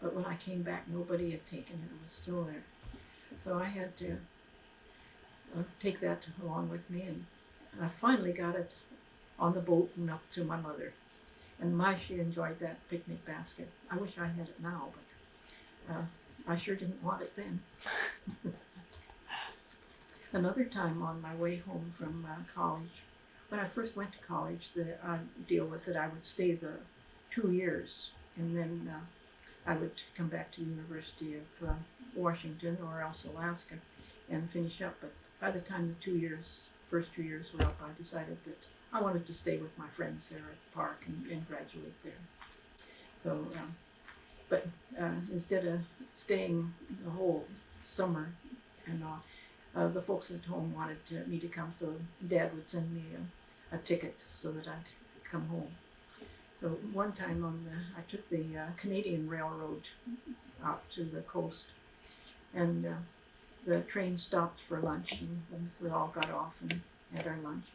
But when I came back, nobody had taken it; it was still there. So I had to take that along with me, and I finally got it on the boat and up to my mother. And she enjoyed that picnic basket. I wish I had it now, but I sure didn't want it then. Another time on my way home from college, when I first went to college, the deal was that I would stay the 2 years, and then I would come back to the University of Washington or else Alaska and finish up. But by the time the first 2 years were up, I decided that I wanted to stay with my friends there at the park and graduate there. So, but instead of staying the whole summer and all, the folks at home wanted me to come, so Dad would send me a ticket so that I'd come home. So one time I took the Canadian Railroad out to the coast, and the train stopped for lunch, and we all got off and had our lunch.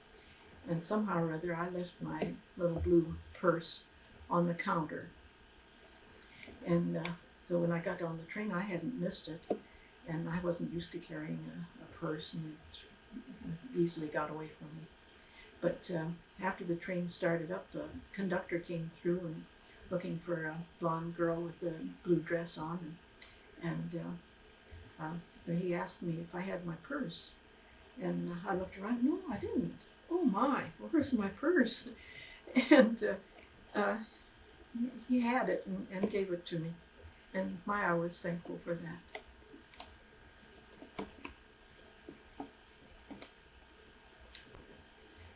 And somehow or other, I left my little blue purse on the counter. And so when I got on the train, I hadn't missed it, and I wasn't used to carrying a purse, and it easily got away from me. But after the train started up, the conductor came through and looking for a blonde girl with a blue dress on, and so he asked me if I had my purse, and I looked around. No, I didn't. Oh my, where's my purse? And he had it and gave it to me, and I was thankful for that.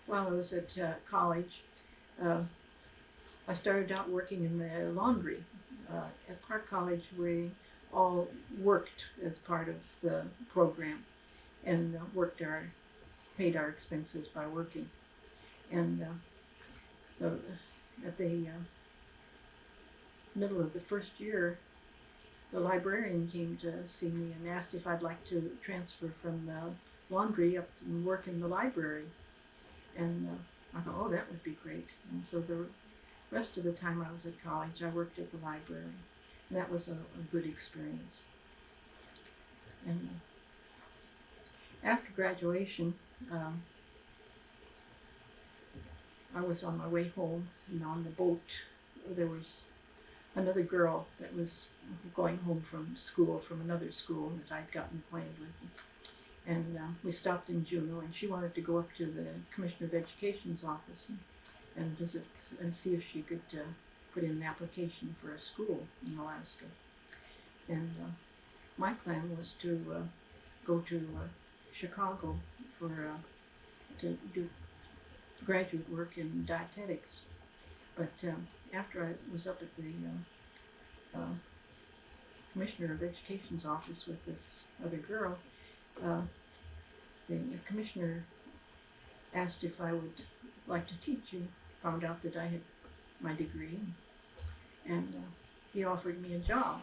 While I was at college, I started out working in the laundry. At Park College, we all worked as part of the program, and paid our expenses by working. And so at the middle of the first year, the librarian came to see me and asked if I'd like to transfer from the laundry up and work in the library. And I thought, oh, that would be great. And so the rest of the time I was at college, I worked at the library. And that was a good experience. And after graduation, I was on my way home, and on the boat there was another girl that was going home from school, from another school that I'd gotten acquainted with. And we stopped in Juneau, and she wanted to go up to the Commissioner of Education's office and visit and see if she could put in an application for a school in Alaska. And my plan was to go to Chicago to do graduate work in dietetics. But after I was up at the commissioner of education's office with this other girl, the commissioner asked if I would like to teach, and found out that I had my degree, and he offered me a job.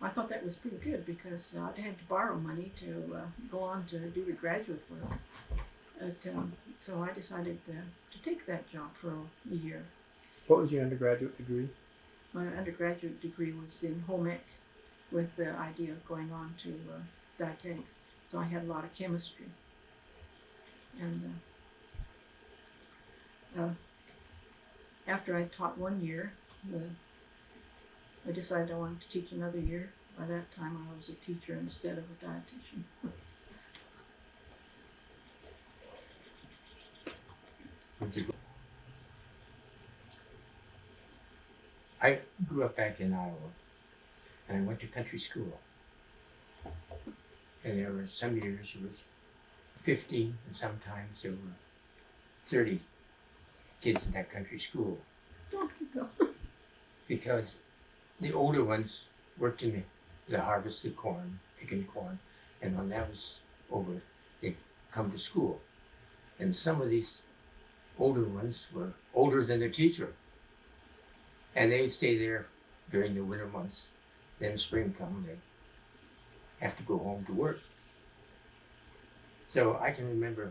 I thought that was pretty good because I'd had to borrow money to go on to do the graduate work. So I decided to take that job for a year. What was your undergraduate degree? My undergraduate degree was in home ec with the idea of going on to dietetics. So I had a lot of chemistry. And after I taught 1 year, I decided I wanted to teach another year. By that time I was a teacher instead of a dietitian. I grew up back in Iowa, and I went to country school. And there were some years it was 50, and sometimes there were 30 kids in that country school. Because the older ones worked in the harvested corn, picking corn, and when that was over, they'd come to school. And some of these older ones were older than the teacher. And they would stay there during the winter months. Then spring come, they have to go home to work. So I can remember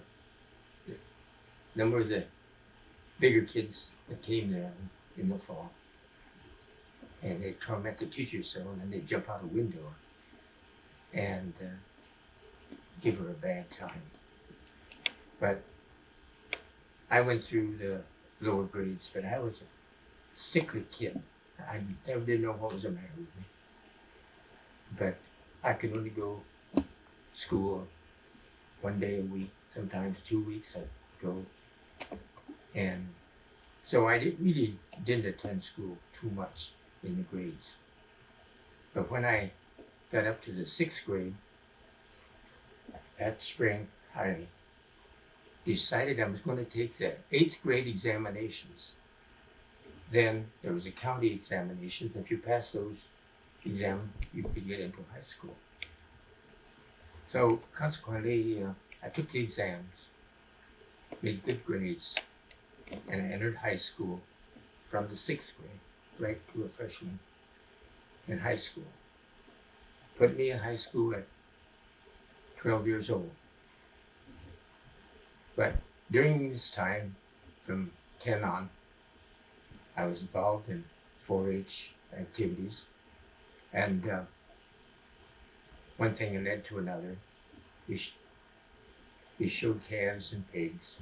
the number of the bigger kids that came there in the fall. And they'd torment the teacher so, and then they'd jump out a window and give her a bad time. But I went through the lower grades, but I was a sickly kid. I never did know what was the matter with me. But I could only go to school 1 day a week, sometimes 2 weeks I'd go. And so I really didn't attend school too much in the grades. But when I got up to the 6th grade, that spring, I decided I was going to take the 8th grade examinations. Then there was a county examination, and if you passed those exams, you could get into high school. So consequently, I took the exams, made good grades, and I entered high school from the 6th grade right to a freshman in high school. Put me in high school at 12 years old. But during this time, from 10 on, I was involved in 4-H activities, and one thing led to another. We showed calves and pigs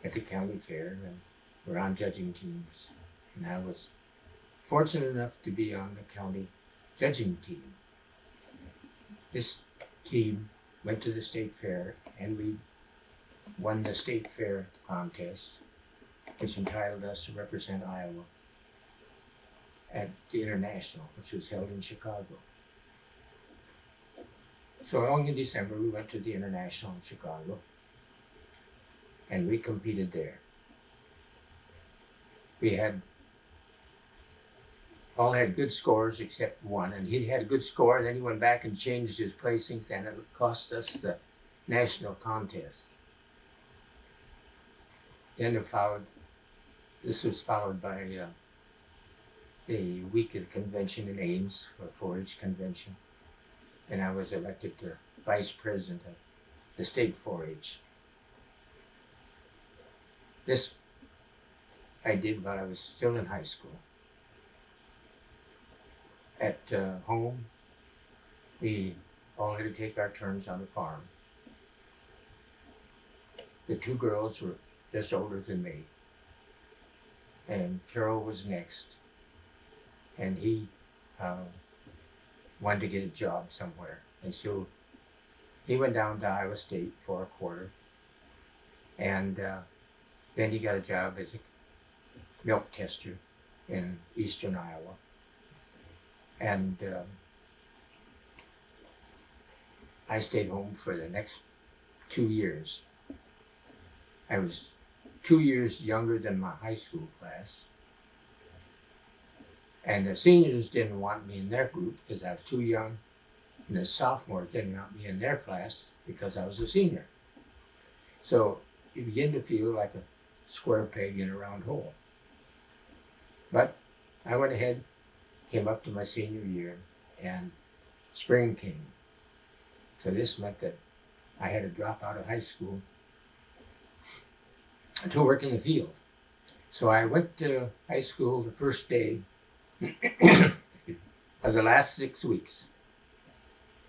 at the county fair, and we're on judging teams. And I was fortunate enough to be on the county judging team. This team went to the state fair, and we won the state fair contest, which entitled us to represent Iowa at the International, which was held in Chicago. So long in December, we went to the International in Chicago, and we competed there. We all had good scores except one, and he had a good score, and then he went back and changed his placings, and it cost us the national contest. Then this was followed by a week of convention in Ames for a 4-H convention, and I was elected to vice president of the state 4-H. This I did while I was still in high school. At home, we all had to take our turns on the farm. The 2 girls were just older than me, and Carol was next, and he wanted to get a job somewhere, and so he went down to Iowa State for a quarter, and then he got a job as a milk tester in eastern Iowa. And I stayed home for the next 2 years. I was 2 years younger than my high school class. And the seniors didn't want me in their group because I was too young. And the sophomores didn't want me in their class because I was a senior. So you begin to feel like a square peg in a round hole. But I went ahead, came up to my senior year, and spring came. So this meant that I had to drop out of high school to work in the field. So I went to high school the first day of the last 6 weeks.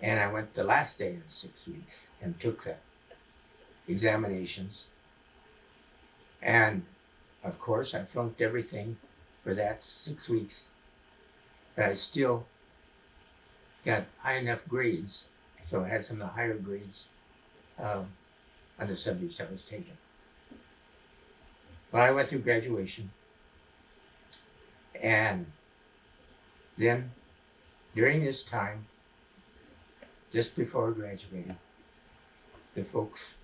And I went the last day of the 6 weeks and took the examinations. And of course, I flunked everything for that 6 weeks. But I still got high enough grades, so I had some of the higher grades on the subjects I was taking. Well, I went through graduation, and then during this time, just before graduating, the folks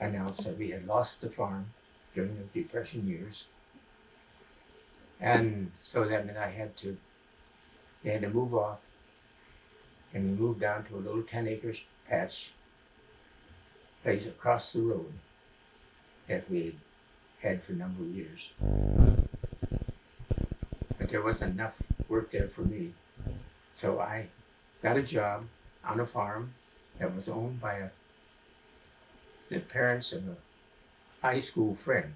announced that we had lost the farm during the Depression years. And so that meant they had to move off, and we moved down to a little 10-acre patch place across the road that we had for a number of years. But there wasn't enough work there for me. So I got a job on a farm that was owned by the parents of a high school friend.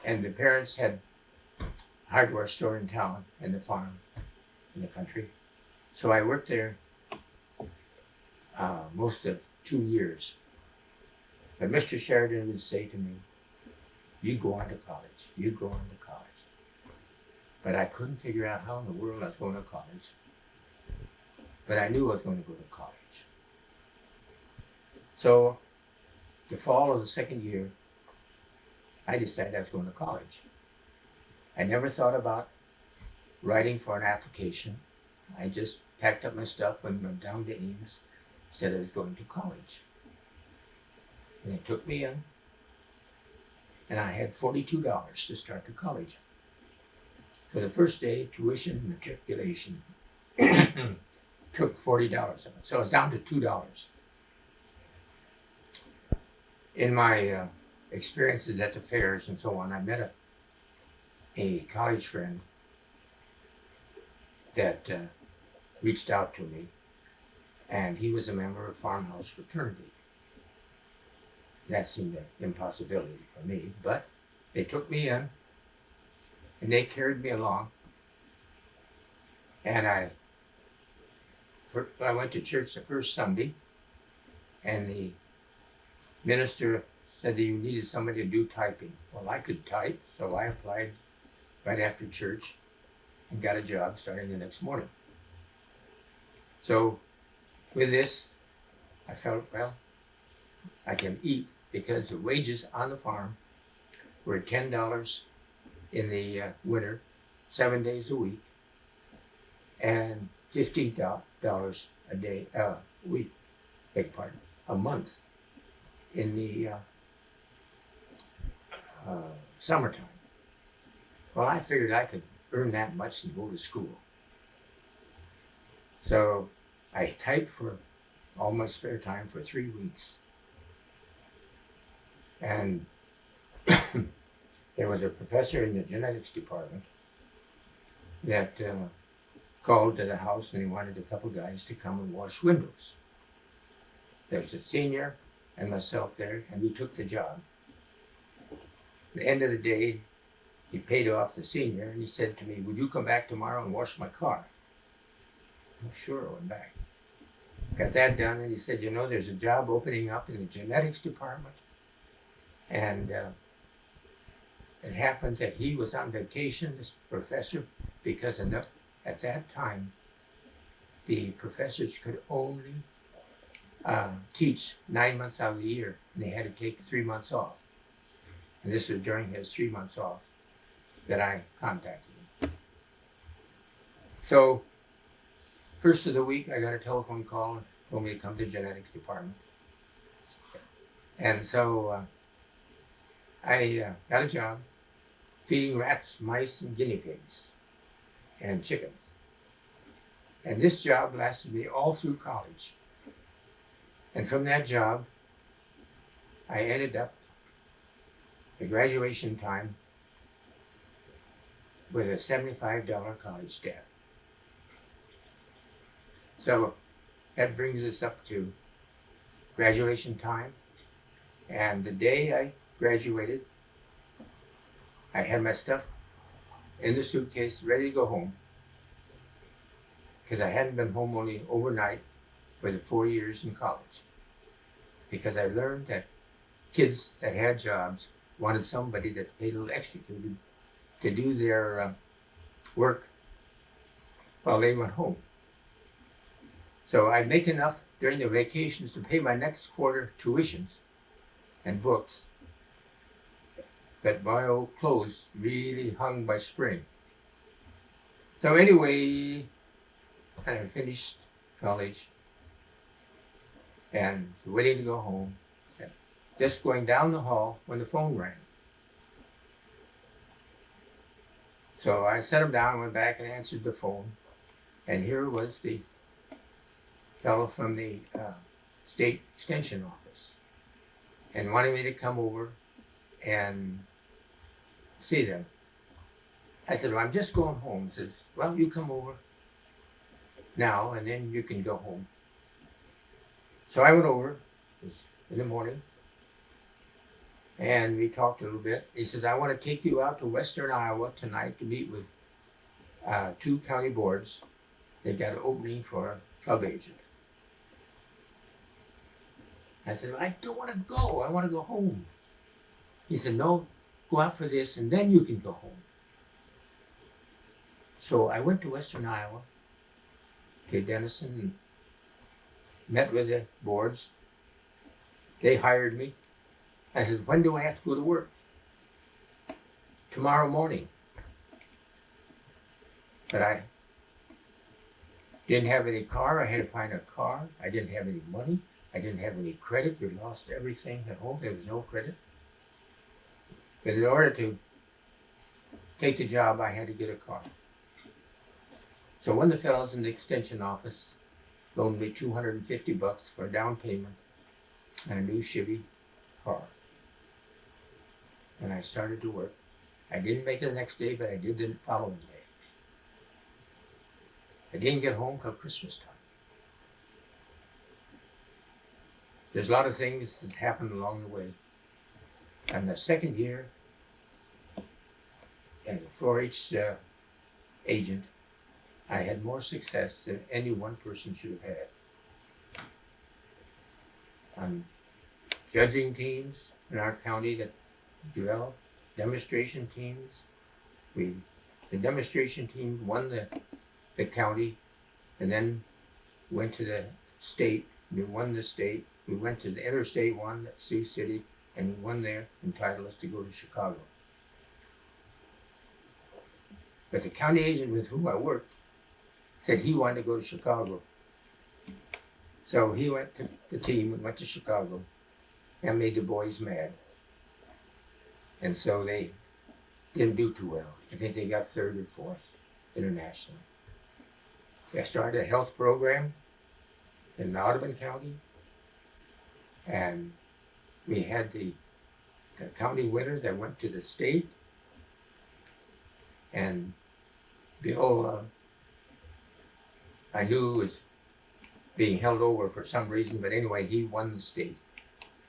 And the parents had a hardware store in town and the farm in the country. So I worked there most of 2 years. But Mr. Sheridan would say to me, you go on to college, you go on to college. But I couldn't figure out how in the world I was going to college. But I knew I was going to go to college. So the fall of the second year, I decided I was going to college. I never thought about writing for an application. I just packed up my stuff and went down to Ames, said I was going to college. And they took me in, and I had $42 to start the college. For the first day, tuition and matriculation took $40 of it, so I was down to $2. In my experiences at the fairs and so on, I met a college friend that reached out to me, and he was a member of Farmhouse Fraternity. That seemed an impossibility for me, but they took me in, and they carried me along, and I went to church the first Sunday, and the minister said that you needed somebody to do typing. Well, I could type, so I applied right after church and got a job starting the next morning. So with this, I felt, well, I can eat, because the wages on the farm were $10 in the winter, 7 days a week, and $15 a day, week, beg pardon, a month in the summertime. Well, I figured I could earn that much and go to school. So I typed for all my spare time for 3 weeks. And there was a professor in the genetics department that called to the house, and he wanted a couple guys to come and wash windows. There was a senior and myself there, and we took the job. At the end of the day, he paid off the senior, and he said to me, would you come back tomorrow and wash my car? Well, sure, I went back. Got that done, and he said, you know, there's a job opening up in the genetics department. And it happened that he was on vacation, this professor, because at that time, the professors could only teach 9 months out of the year, and they had to take 3 months off. And this was during his 3 months off that I contacted him. So, first of the week, I got a telephone call and told me to come to the genetics department. And so I got a job, feeding rats, mice, and guinea pigs, and chickens. And this job lasted me all through college. And from that job, I ended up at graduation time with a $75 college debt. So that brings us up to graduation time. And the day I graduated, I had my stuff in the suitcase ready to go home because I hadn't been home only overnight for the 4 years in college. Because I learned that kids that had jobs wanted somebody that paid a little extra to do their work while they went home. So I'd make enough during the vacations to pay my next quarter tuitions and books. But my old clothes really hung by spring. So anyway, I finished college and waiting to go home. Just going down the hall when the phone rang. So I set him down, went back and answered the phone. And here was the fellow from the state extension office and wanted me to come over and see them. I said, well, I'm just going home. He says, well, you come over now and then you can go home. So I went over, it was in the morning, and we talked a little bit. He says, I want to take you out to Western Iowa tonight to meet with 2 county boards. They've got an opening for a club agent. I said, I don't want to go. I want to go home. He said, no, go out for this and then you can go home. So I went to Western Iowa, to Denison, and met with the boards. They hired me. I said, when do I have to go to work? Tomorrow morning. But I didn't have any car. I had to find a car. I didn't have any money. I didn't have any credit. We lost everything at home. There was no credit. But in order to take the job, I had to get a car. So one of the fellows in the extension office loaned me $250 for a down payment and a new Chevy car. And I started to work. I didn't make it the next day, but I did the following day. I didn't get home till Christmas time. There's a lot of things that happened along the way. And the second year, as a 4-H agent, I had more success than any one person should have had. I'm judging teams in our county that develop demonstration teams. The demonstration team won the county and then went to the state. We won the state. We went to the interstate one at Sioux City and we won there, entitled us to go to Chicago. But the county agent with whom I worked said he wanted to go to Chicago. So he went to the team and went to Chicago and made the boys mad. And so they didn't do too well. I think they got 3rd or 4th internationally. I started a health program in Audubon County, and we had the county winner that went to the state, and Bill, I knew was being held over for some reason, but anyway, he won the state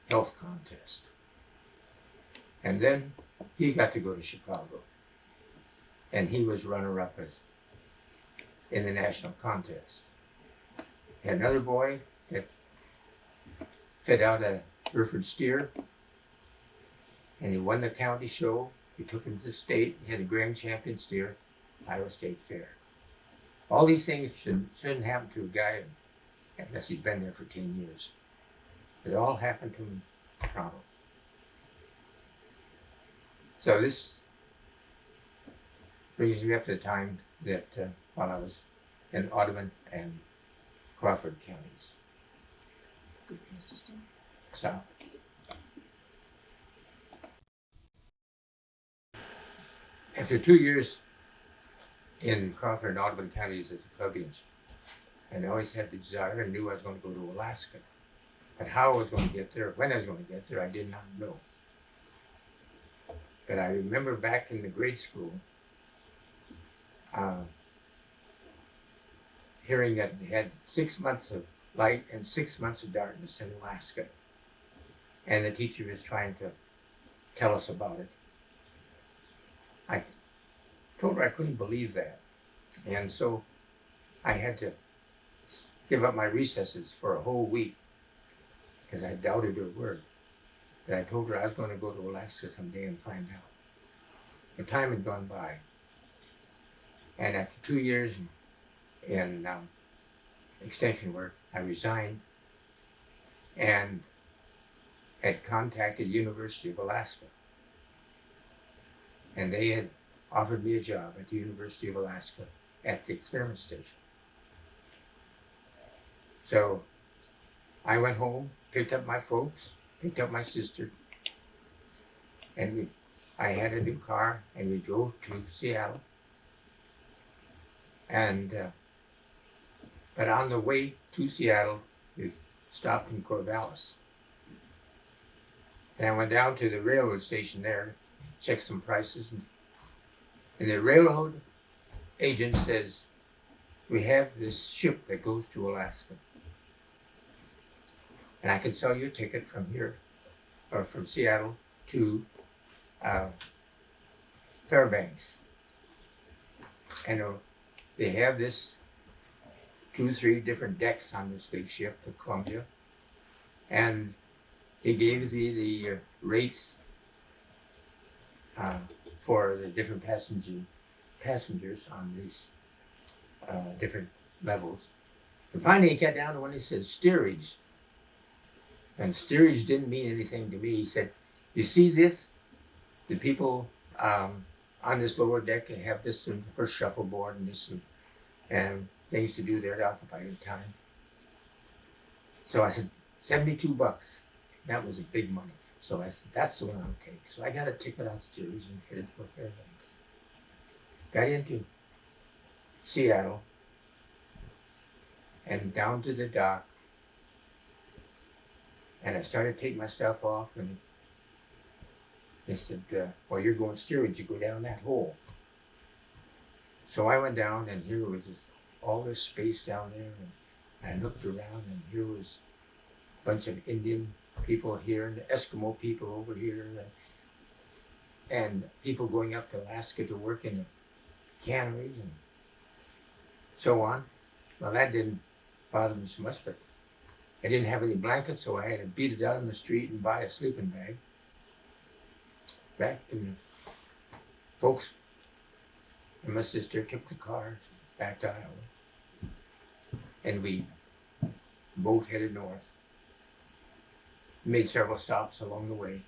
health contest. And then he got to go to Chicago, and he was runner-up in the national contest. Had another boy that fed out a Hereford steer, and he won the county show. We took him to the state. He had a grand champion steer, Iowa State Fair. All these things shouldn't happen to a guy unless he's been there for 10 years. It all happened to him in Toronto. So this brings me up to the time that while I was in Audubon and Crawford counties. Good place to start. So After 2 years in Crawford and Audubon counties as a club agent, and I always had the desire and knew I was going to go to Alaska. But how I was going to get there, when I was going to get there, I did not know. But I remember back in the grade school, hearing that they had 6 months of light and 6 months of darkness in Alaska. And the teacher was trying to tell us about it. I told her I couldn't believe that. And so I had to give up my recesses for a whole week because I doubted her word. But I told her I was going to go to Alaska someday and find out. The time had gone by. And after 2 years in extension work, I resigned and had contacted University of Alaska. And they had offered me a job at the University of Alaska at the experiment station. So I went home, picked up my folks, picked up my sister, and I had a new car, and we drove to Seattle. And but on the way to Seattle, we stopped in Corvallis. And I went down to the railroad station there, checked some prices, and the railroad agent says, "We have this ship that goes to Alaska, and I can sell you a ticket from here, or from Seattle to Fairbanks. And they have this 2 or 3 different decks on this big ship, the Columbia, and he gave me the rates for the different passengers on these different levels. And finally, he got down to when he said steerage. And steerage didn't mean anything to me. He said, "You see this? The people on this lower deck have this in the first shuffleboard and this and things to do there to occupy your time." So I said, $72. That was a big money. So I said, that's the one I'll take. So I got a ticket on steerage and headed for Fairbanks. Got into Seattle and down to the dock. And I started taking my stuff off, and they said, "Well, you're going steerage, you go down that hole." So I went down, and here was all this space down there, and I looked around, and here was a bunch of Indian people here, and the Eskimo people over here, and people going up to Alaska to work in the canneries, and so on. Well, that didn't bother me so much, but I didn't have any blankets, so I had to beat it out in the street and buy a sleeping bag. Back and folks and my sister took the car back to Iowa, and we both headed north. Made several stops along the way,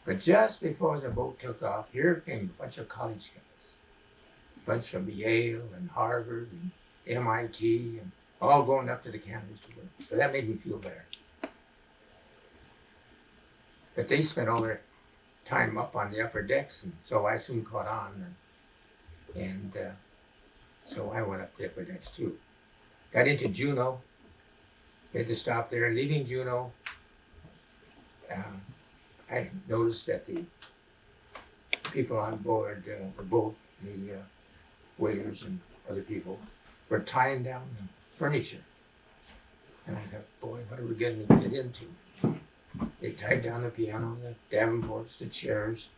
but just before the boat took off, here came a bunch of college guys, a bunch from Yale and Harvard and MIT, and all going up to the canneries to work. So that made me feel better. But they spent all their time up on the upper decks, and so I soon caught on, and so I went up the upper decks too. Got into Juneau, had to stop there. Leaving Juneau, I noticed that the people on board the boat, the waiters and other people, were tying down the furniture. And I thought, boy, what are we going to get into? They tied down the piano, the davenports, the chairs.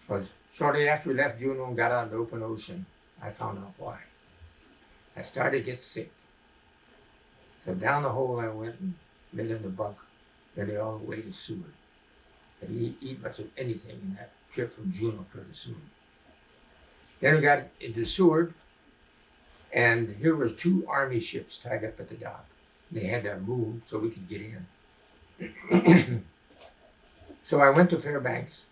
Because shortly after we left Juneau and got out in the open ocean, I found out why. I started to get sick. So down the hole I went and lay in the bunk, nearly all the way to Seward. I didn't eat much of anything in that trip from Juneau to Seward. Then we got into Seward, and here was 2 Army ships tied up at the dock. They had to move so we could get in. So I went to Fairbanks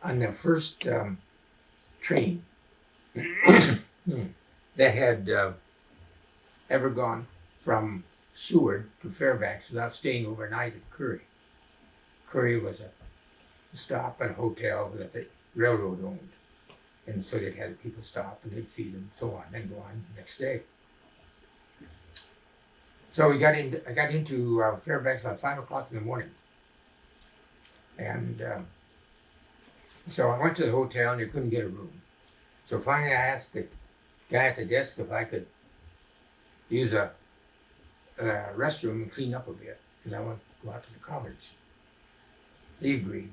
on the first train that had ever gone from Seward to Fairbanks without staying overnight at Curry. Curry was a stop and a hotel that railroad owned. And so they'd have people stop and they'd feed them and so on, then go on the next day. So I got into Fairbanks about 5 o'clock in the morning. And so I went to the hotel and they couldn't get a room. So finally I asked the guy at the desk if I could use a restroom and clean up a bit, because I want to go out to the college. He agreed.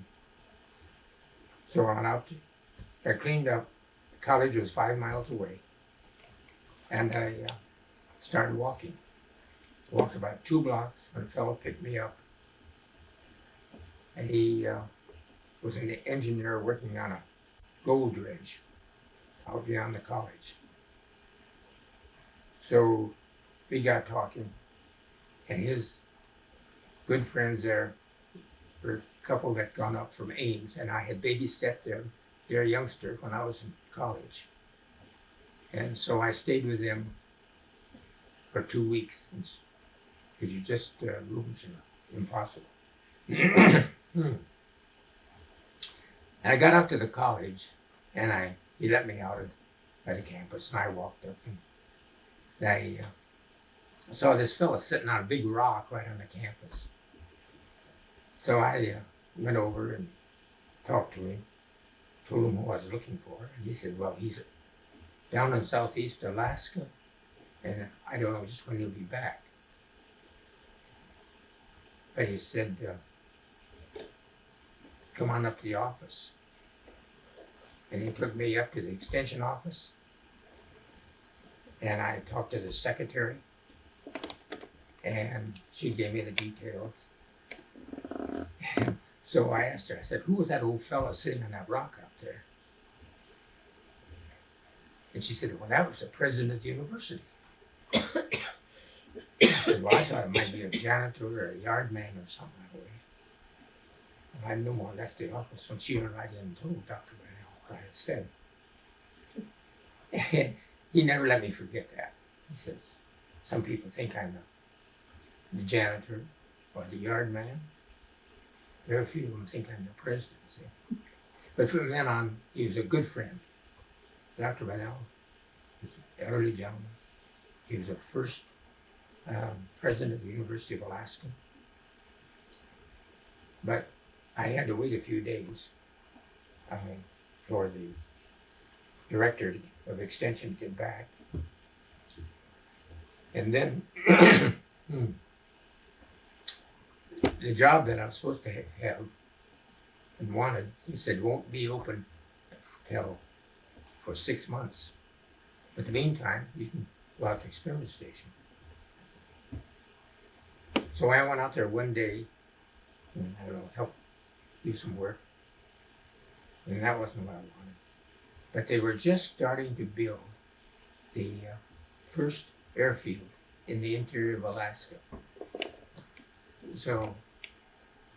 So I went out, I cleaned up. The college was 5 miles away. And I started walking. Walked about 2 blocks when a fellow picked me up. And he was an engineer working on a gold dredge out beyond the college. So we got talking, and his good friends there were a couple that gone up from Ames, and I had babysat them, their youngster, when I was in college. And so I stayed with them for 2 weeks, because you just, rooms are impossible. And I got up to the college, and he let me out by the campus, and I walked up, and I saw this fella sitting on a big rock right on the campus. So I went over and talked to him, told him who I was looking for, and he said, well, he's down in southeast Alaska, and I don't know just when he'll be back. But he said, come on up to the office. And he took me up to the extension office, and I talked to the secretary, and she gave me the details. And so I asked her, I said, who was that old fella sitting on that rock up there? And she said, well, that was the president of the university. I said, well, I thought it might be a janitor or a yard man or something that way. And I no more left the office when she went right in and told Dr. Bennell what I had said. And he never let me forget that. He says, some people think I'm the janitor or the yard man. Very few of them think I'm the president, see. But from then on, he was a good friend. Dr. Bennell was an elderly gentleman. He was the first president of the University of Alaska. But I had to wait a few days for the director of extension to get back. And then the job that I was supposed to have and wanted, he said, won't be open till for 6 months. But in the meantime, you can go out to the experiment station. So I went out there one day and I don't know, help do some work. And that wasn't what I wanted. But they were just starting to build the first airfield in the interior of Alaska. So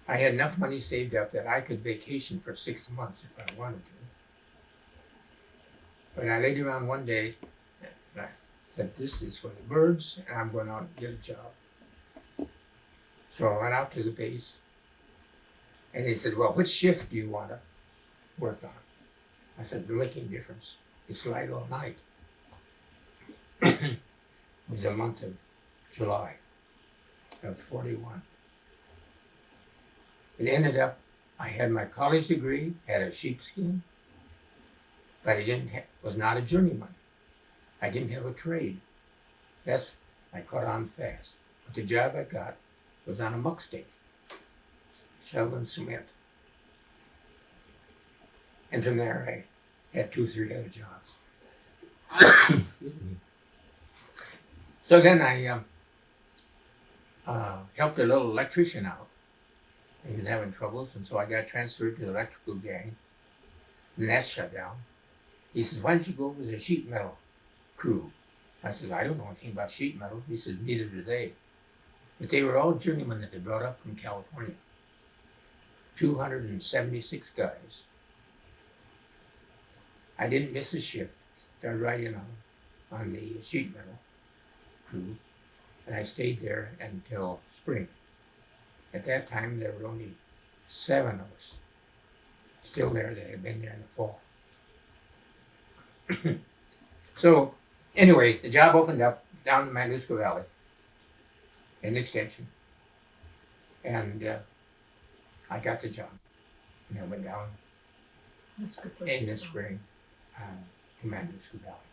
I had enough money saved up that I could vacation for 6 months if I wanted to. But I laid around one day and I said, this is for the birds, and I'm going out and get a job. So I went out to the base, and they said, well, which shift do you want to work on? I said, they're making a difference. It's light all night. It was the month of July of 41. It ended up, I had my college degree, had a sheepskin, but I was not a journeyman. I didn't have a trade. I caught on fast. But the job I got was on a muck stick, shoveling cement. And from there I had 2 or 3 other jobs. Excuse me. So then I helped a little electrician out. He was having troubles, and so I got transferred to the electrical gang. And that shut down. He says, why don't you go over to the sheet metal crew? I said, I don't know anything about sheet metal. He says, neither do they. But they were all journeymen that they brought up from California. 276 guys. I didn't miss a shift. Started right in on the sheet metal crew. And I stayed there until spring. At that time, there were only 7 of us. still there. They had been there in the fall. So anyway, the job opened up down in Mangusco Valley in Extension. And I got the job. And I went down That's a good place in to the start. spring to Mangusco Valley.